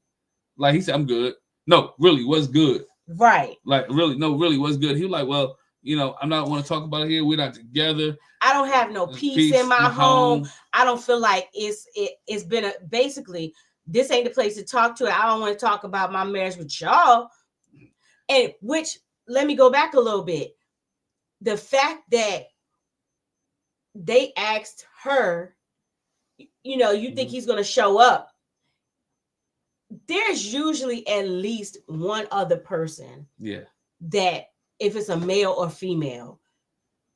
S2: Like he said, "I'm good." No, really, what's good?
S1: Right.
S2: Like really, no, really, what's good? He was like, well, I'm not want to talk about it here. We're not together.
S1: I don't have no peace in my home. I don't feel like it's been basically this ain't the place to talk to it. I don't want to talk about my marriage with y'all. And which. Let me go back a little bit. The fact that they asked her, you think he's going to show up. There's usually at least one other person.
S2: Yeah.
S1: That if it's a male or female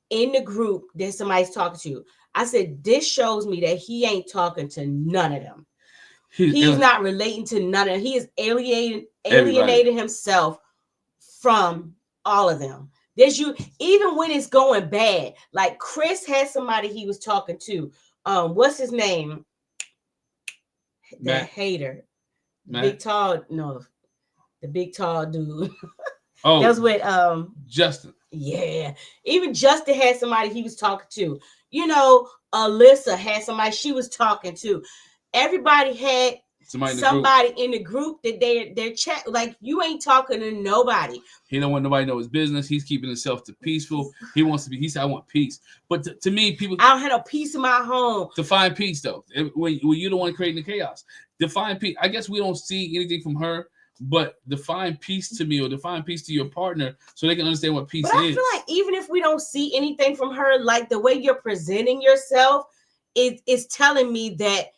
S1: in the group that somebody's talking to. I said, this shows me that he ain't talking to none of them. He's not relating to none of them. He is alienating himself from all of them. Even when it's going bad, like Chris had somebody he was talking to. What's his name? That hater.
S2: Matt.
S1: The big tall dude.
S2: Oh,
S1: that was with
S2: Justin.
S1: Yeah. Even Justin had somebody he was talking to. Alyssa had somebody she was talking to. Everybody had somebody in the group that they're chat. Like, you ain't talking to nobody.
S2: He don't want nobody to know his business. He's keeping himself to peaceful. He said, I want peace. But to me, people,
S1: I don't have no peace in my home.
S2: Define peace, though. When you're the one creating the chaos. Define peace. I guess we don't see anything from her, but define peace to me, or define peace to your partner so they can understand what peace is.
S1: I feel like even if we don't see anything from her, like the way you're presenting yourself, it's telling me that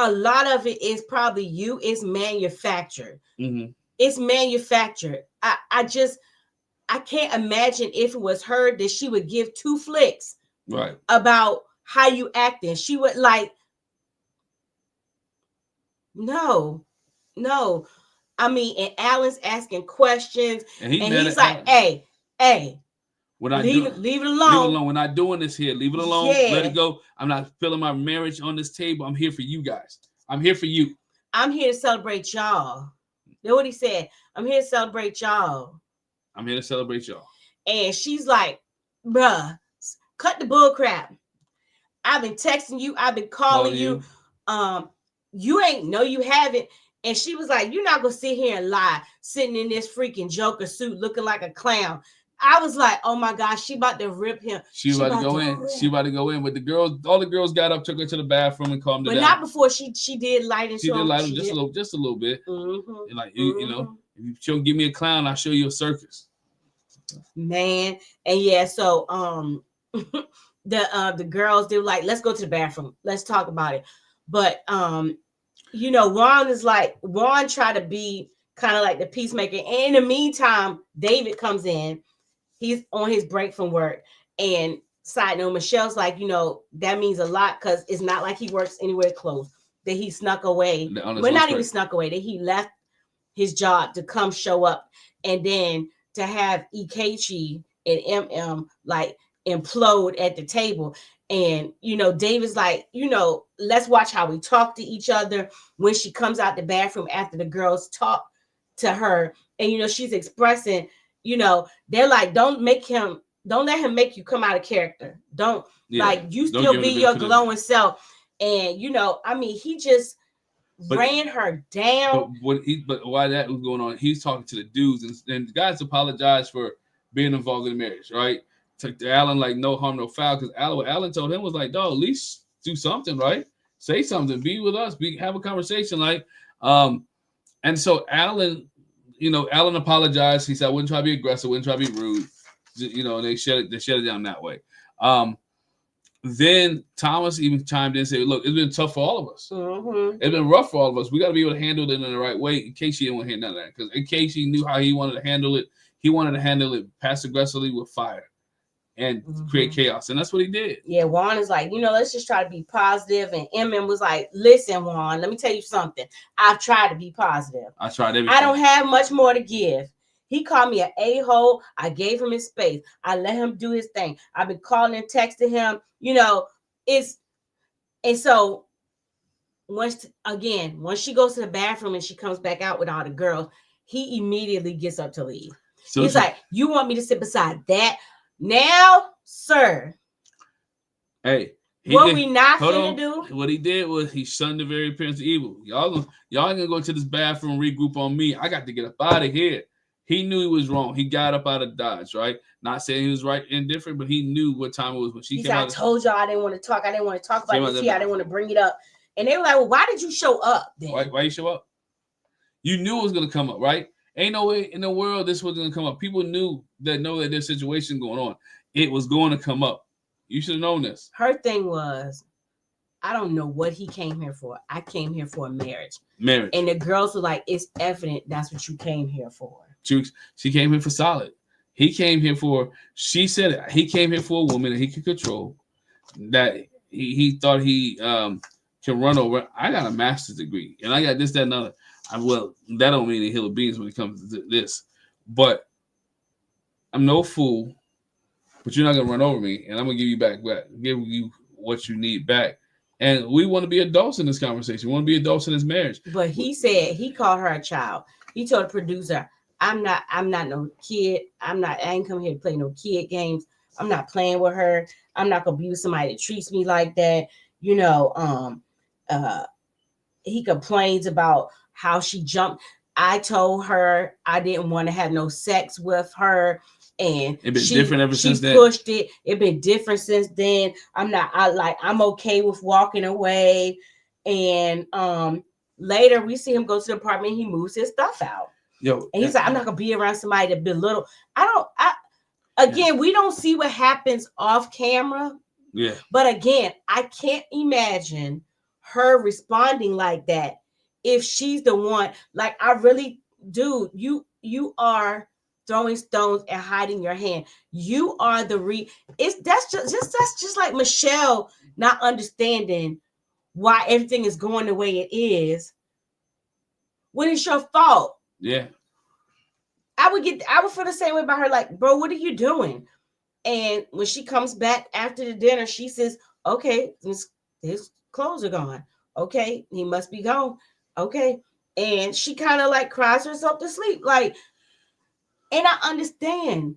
S1: a lot of it is probably you. It's manufactured.
S2: Mm-hmm.
S1: It's manufactured. I can't imagine if it was her that she would give two flicks
S2: right about
S1: how you acting. She would like, no. I mean, and Alan's asking questions,
S2: And he
S1: and
S2: mad
S1: he's
S2: at
S1: like,
S2: Alan.
S1: hey,
S2: When I
S1: leave
S2: do,
S1: it
S2: leave it
S1: alone.
S2: alone. We're not doing this here. Leave it alone. Let
S1: Yeah.
S2: it go. I'm not feeling my marriage on this table. I'm here for you guys. I'm here for you.
S1: I'm here to celebrate y'all. That's what he said. I'm here to celebrate y'all.
S2: I'm here to celebrate y'all.
S1: And she's like, bruh, cut the bull crap. I've been texting you. I've been calling you. You ain't, no, you haven't. And she was like, you're not going to sit here and lie, sitting in this freaking Joker suit looking like a clown. I was like, oh my gosh, she about to rip him.
S2: She about to go in. She about to go in. But the girls, all the girls got up, took her to the bathroom and calmed her down.
S1: But not before she did light into him.
S2: She did light him just a little bit. And like, you know, if you don't give me a clown, I'll show you a circus.
S1: Man. And yeah, so the girls, they were like, let's go to the bathroom. Let's talk about it. But you know, Juan tried to be kind of like the peacemaker. And in the meantime, David comes in. He's on his break from work. And side note, Michelle's like, you know, that means a lot because it's not like he works anywhere close. That he snuck away. Well, not even snuck away. That he left his job to come show up. And then to have EKG and MM like implode at the table. And, you know, David's like, you know, let's watch how we talk to each other when she comes out the bathroom after the girls talk to her. And, you know, she's expressing, you know, they're like, don't let him make you come out of character. Like, you still be your glowing self. And, you know, I mean, he just ran her down.
S2: But why that was going on, he's talking to the dudes, and the guys apologized for being involved in the marriage, right? To Allan, like, no harm, no foul, because Allan told him, was like, dog, at least do something, right? Say something, be with us, have a conversation, like, and so Allan, you know, Allan apologized. He said, I wouldn't try to be aggressive, wouldn't try to be rude, you know, and they shut it down that way. Then Thomas even chimed in and said, look, it's been tough for all of us. It's been rough for all of us. We got to be able to handle it in the right way. In case she didn't want to handle that, because in case he knew how he wanted to handle it, he wanted to handle it passive aggressively with fire and create chaos. And that's what he did.
S1: Yeah, Juan is like, you know, let's just try to be positive. And MM was like, listen, Juan, let me tell you something. I've tried to be positive.
S2: I tried everything.
S1: I don't have much more to give. He called me an a-hole. I gave him his space. I let him do his thing. I've been calling and texting him. You know, and so once she goes to the bathroom and she comes back out with all the girls, he immediately gets up to leave. So he's like, you want me to sit beside that? Now, sir.
S2: Hey.
S1: What we not finna do?
S2: What he did was he shunned the very appearance of evil. Y'all ain't gonna go to this bathroom, regroup on me. I got to get up out of here. He knew he was wrong. He got up out of Dodge, right? Not saying he was right and different, but he knew what time it was when she came out.
S1: I told y'all I didn't want to talk. I didn't want to talk about this here. I didn't want to bring it up. And they were like, well, why did you show up then?
S2: Why you show up? You knew it was gonna come up, right? Ain't no way in the world this was gonna come up. People know that there's situation going on. It was going to come up. You should have known this.
S1: Her thing was, I don't know what he came here for. I came here for a marriage. And the girls were like, it's evident that's what you came here for.
S2: She came here for solid. He came here for, she said it, he came here for a woman that he could control, that he thought he can run over. I got a master's degree, and I got this, that, and other. Well, that don't mean a hill of beans when it comes to this. But I'm no fool, but you're not going to run over me, and I'm going to give you what you need back. And we want to be adults in this conversation. We want to be adults in this marriage.
S1: But he said, he called her a child. He told the producer, I'm not no kid. I ain't come here to play no kid games. I'm not playing with her. I'm not gonna be with somebody that treats me like that. You know, he complains about how she jumped. I told her I didn't want to have no sex with her. And
S2: it's been different ever since then.
S1: She pushed it. It's been different since then. I'm okay with walking away. And later we see him go to the apartment. He moves his stuff out. And he's like, I'm not gonna be around somebody that belittle. We don't see what happens off camera.
S2: Yeah.
S1: But again, I can't imagine her responding like that if she's the one. Like, I really do. You are throwing stones and hiding your hand. You are the that's just like Michelle not understanding why everything is going the way it is when it's your fault.
S2: Yeah.
S1: I would feel the same way about her, like, bro, what are you doing? And when she comes back after the dinner, she says, okay, his clothes are gone. Okay, he must be gone. Okay. And she kind of like cries herself to sleep. Like, and I understand.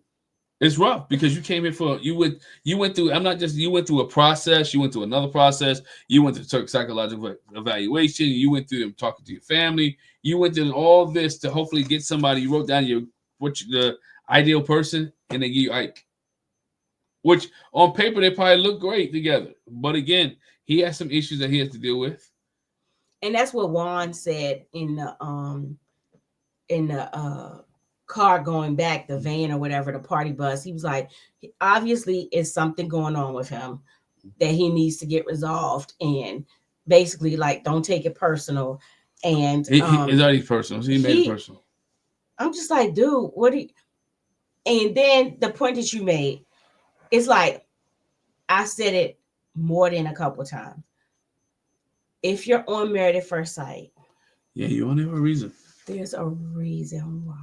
S2: It's rough because you came here for you went through. I'm not just you went through a process. You went through another process. You went through psychological evaluation. You went through them talking to your family. You went through all this to hopefully get somebody. You wrote down the ideal person, and they give you Ike. Which on paper they probably look great together, but again, he has some issues that he has to deal with.
S1: And that's what Juan said in the car going back, the van or whatever, the party bus. He was like, obviously, it's something going on with him that he needs to get resolved, and basically, like, don't take it personal. And
S2: it's already personal. So he made it personal.
S1: I'm just like, dude, what do you? And then the point that you made, it's like I said it more than a couple times. If you're on Married at First Sight,
S2: yeah, you only have a reason.
S1: There's a reason why.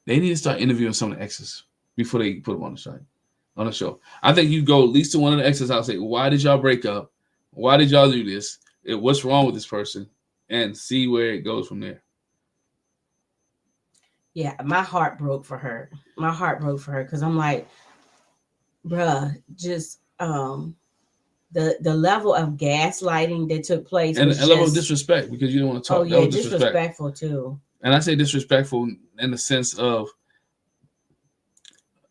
S2: They need to start interviewing some of the exes before they put them on the show. I think you go at least to one of the exes out and say, why did y'all break up? Why did y'all do this? What's wrong with this person? And see where it goes from there.
S1: Yeah, my heart broke for her. My heart broke for her because I'm like, bruh, just the level of gaslighting that took place,
S2: and a level of disrespect because you don't want to talk.
S1: Oh yeah, disrespectful too.
S2: And I say disrespectful in the sense of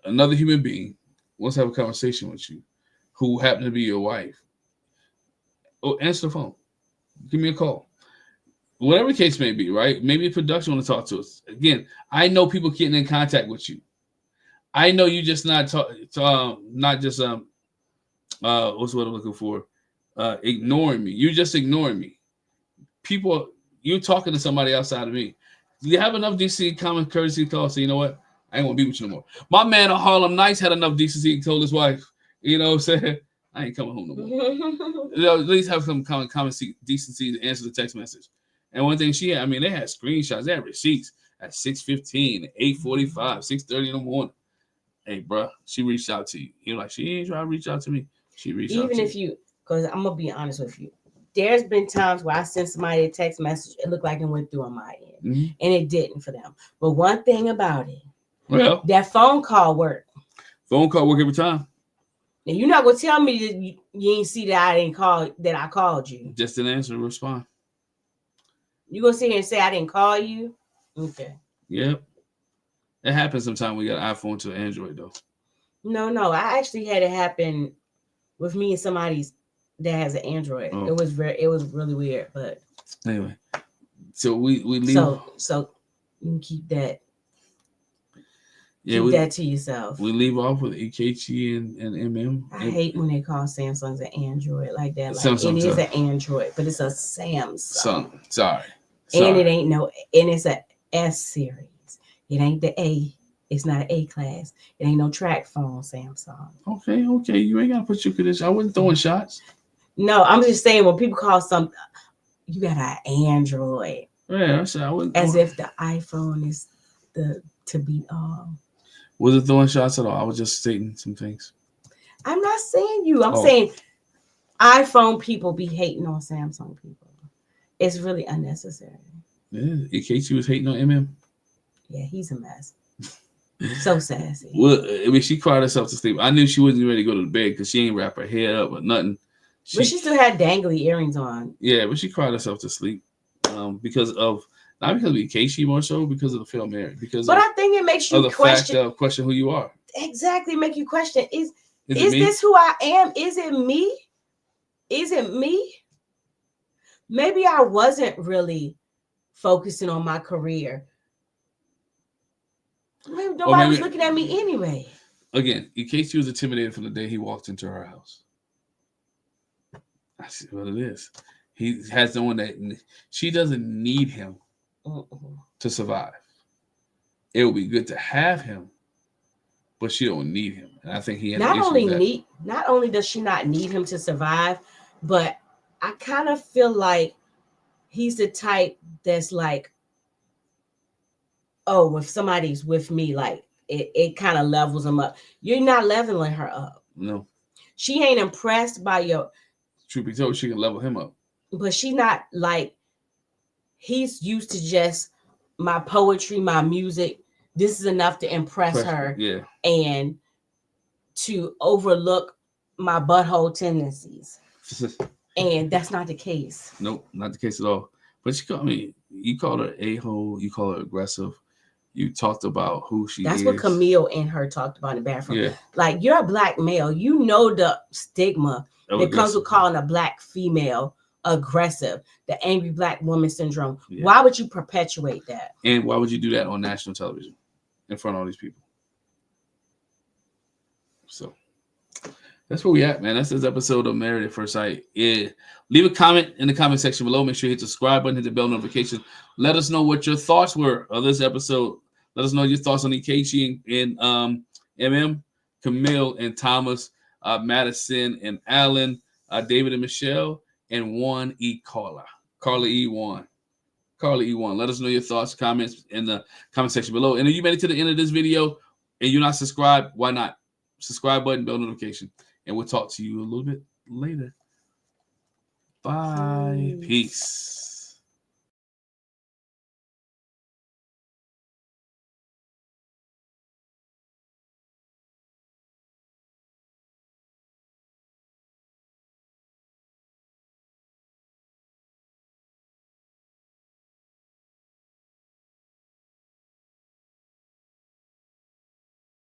S2: another human being wants to have a conversation with you, who happen to be your wife. Oh, answer the phone. Give me a call. Whatever the case may be, right? Maybe production want to talk to us. Again, I know people getting in contact with you. I know you just not just what's what I'm looking for? Ignoring me. You're just ignoring me. People, you're talking to somebody outside of me. Do you have enough decency, common courtesy to call? So you know what? I ain't gonna be with you no more. My man at Harlem Nights had enough decency to told his wife, you know what I'm saying? I ain't coming home no more. At least have some common decency to answer the text message. And one thing she had, I mean, they had screenshots, they had receipts at 6:15, 8:45, 6:30 in the morning. Hey, bro, she reached out to you. You're like, she ain't trying to reach out to me. She reached out to you.
S1: Even if you, because I'm gonna be honest with you, there's been times where I sent somebody a text message, it looked like it went through on my end, and it didn't for them. But one thing about it,
S2: well,
S1: that phone call worked.
S2: Phone call work every time.
S1: And you're not gonna tell me that you ain't see that I didn't call, that I called you.
S2: Just an answer to respond.
S1: You gonna sit here and say I didn't call you? Okay.
S2: Yep. It happens sometimes we got an iPhone to Android though.
S1: No, I actually had it happen with me and somebody's that has an Android. Oh. It was really weird, but
S2: anyway. So we leave.
S1: So you can keep that. Yeah, keep that to yourself.
S2: We leave off with EKG and MM.
S1: I hate when they call Samsung's an Android like that. Like Samsung, it is an Android, but it's a Samsung.
S2: Sorry.
S1: And it ain't and it's a S series. It ain't the A. It's not an A class. It ain't no track phone Samsung.
S2: Okay. You ain't gotta put your condition. I wasn't throwing shots.
S1: No, I'm just saying when people call something, you got an Android.
S2: Yeah, I said I wasn't.
S1: As if the iPhone is the to be all.
S2: Wasn't throwing shots at all. I was just stating some things.
S1: I'm not saying you. I'm saying iPhone people be hating on Samsung people. It's really unnecessary.
S2: Yeah, in case you was hating on MM.
S1: Yeah, he's a mess. So sassy.
S2: Well, I mean, she cried herself to sleep. I knew she wasn't ready to go to bed because she ain't wrap her hair up or nothing.
S1: But she still had dangly earrings on.
S2: Yeah, but she cried herself to sleep because of not because of Casey more so because of the film Mary.
S1: I think it makes you
S2: question who you are.
S1: Exactly, make you question: Is this who I am? Is it me? Is it me? Maybe I wasn't really focusing on my career. Maybe nobody was looking at me anyway.
S2: Again, in case he was intimidated from the day he walked into her house. I see what it is. He has no one that she doesn't need him to survive. it would be good to have him, but she don't need him. And I think he has
S1: not
S2: issues
S1: only
S2: with that.
S1: need not only does she not need him to survive, but I kind of feel like he's the type that's like, oh, if somebody's with me, like it kind of levels him up. You're not leveling her up.
S2: No.
S1: She ain't impressed by your,
S2: Truth be told, she can level him up.
S1: but she not like, he's used to just my poetry, my music. This is enough to impress her
S2: Yeah.
S1: and to overlook my butthole tendencies. And that's not the case.
S2: Nope, not the case at all. But she called me. You called her a-hole. You called her aggressive. You talked about who she
S1: That's
S2: is.
S1: what Camille and her talked about in the bathroom.
S2: Yeah.
S1: Like, you're a black male. You know the stigma that comes with calling a black female aggressive, the angry black woman syndrome. Yeah. Why would you perpetuate that?
S2: And why would you do that on national television in front of all these people? So that's where we at, man. That's this episode of Married at First Sight. Yeah. Leave a comment in the comment section below. Make sure you hit the subscribe button, hit the bell notification. Let us know what your thoughts were of this episode. Let us know your thoughts on Ikechi and MM, Camille and Thomas, Madison and Allan, David and Michelle, and Juan E. Carla. Carla E. Juan. Carla E. Juan. Let us know your thoughts, comments in the comment section below. And if you made it to the end of this video and you're not subscribed, why not? Subscribe button, bell notification. And we'll talk to you a little bit later. Bye. Peace.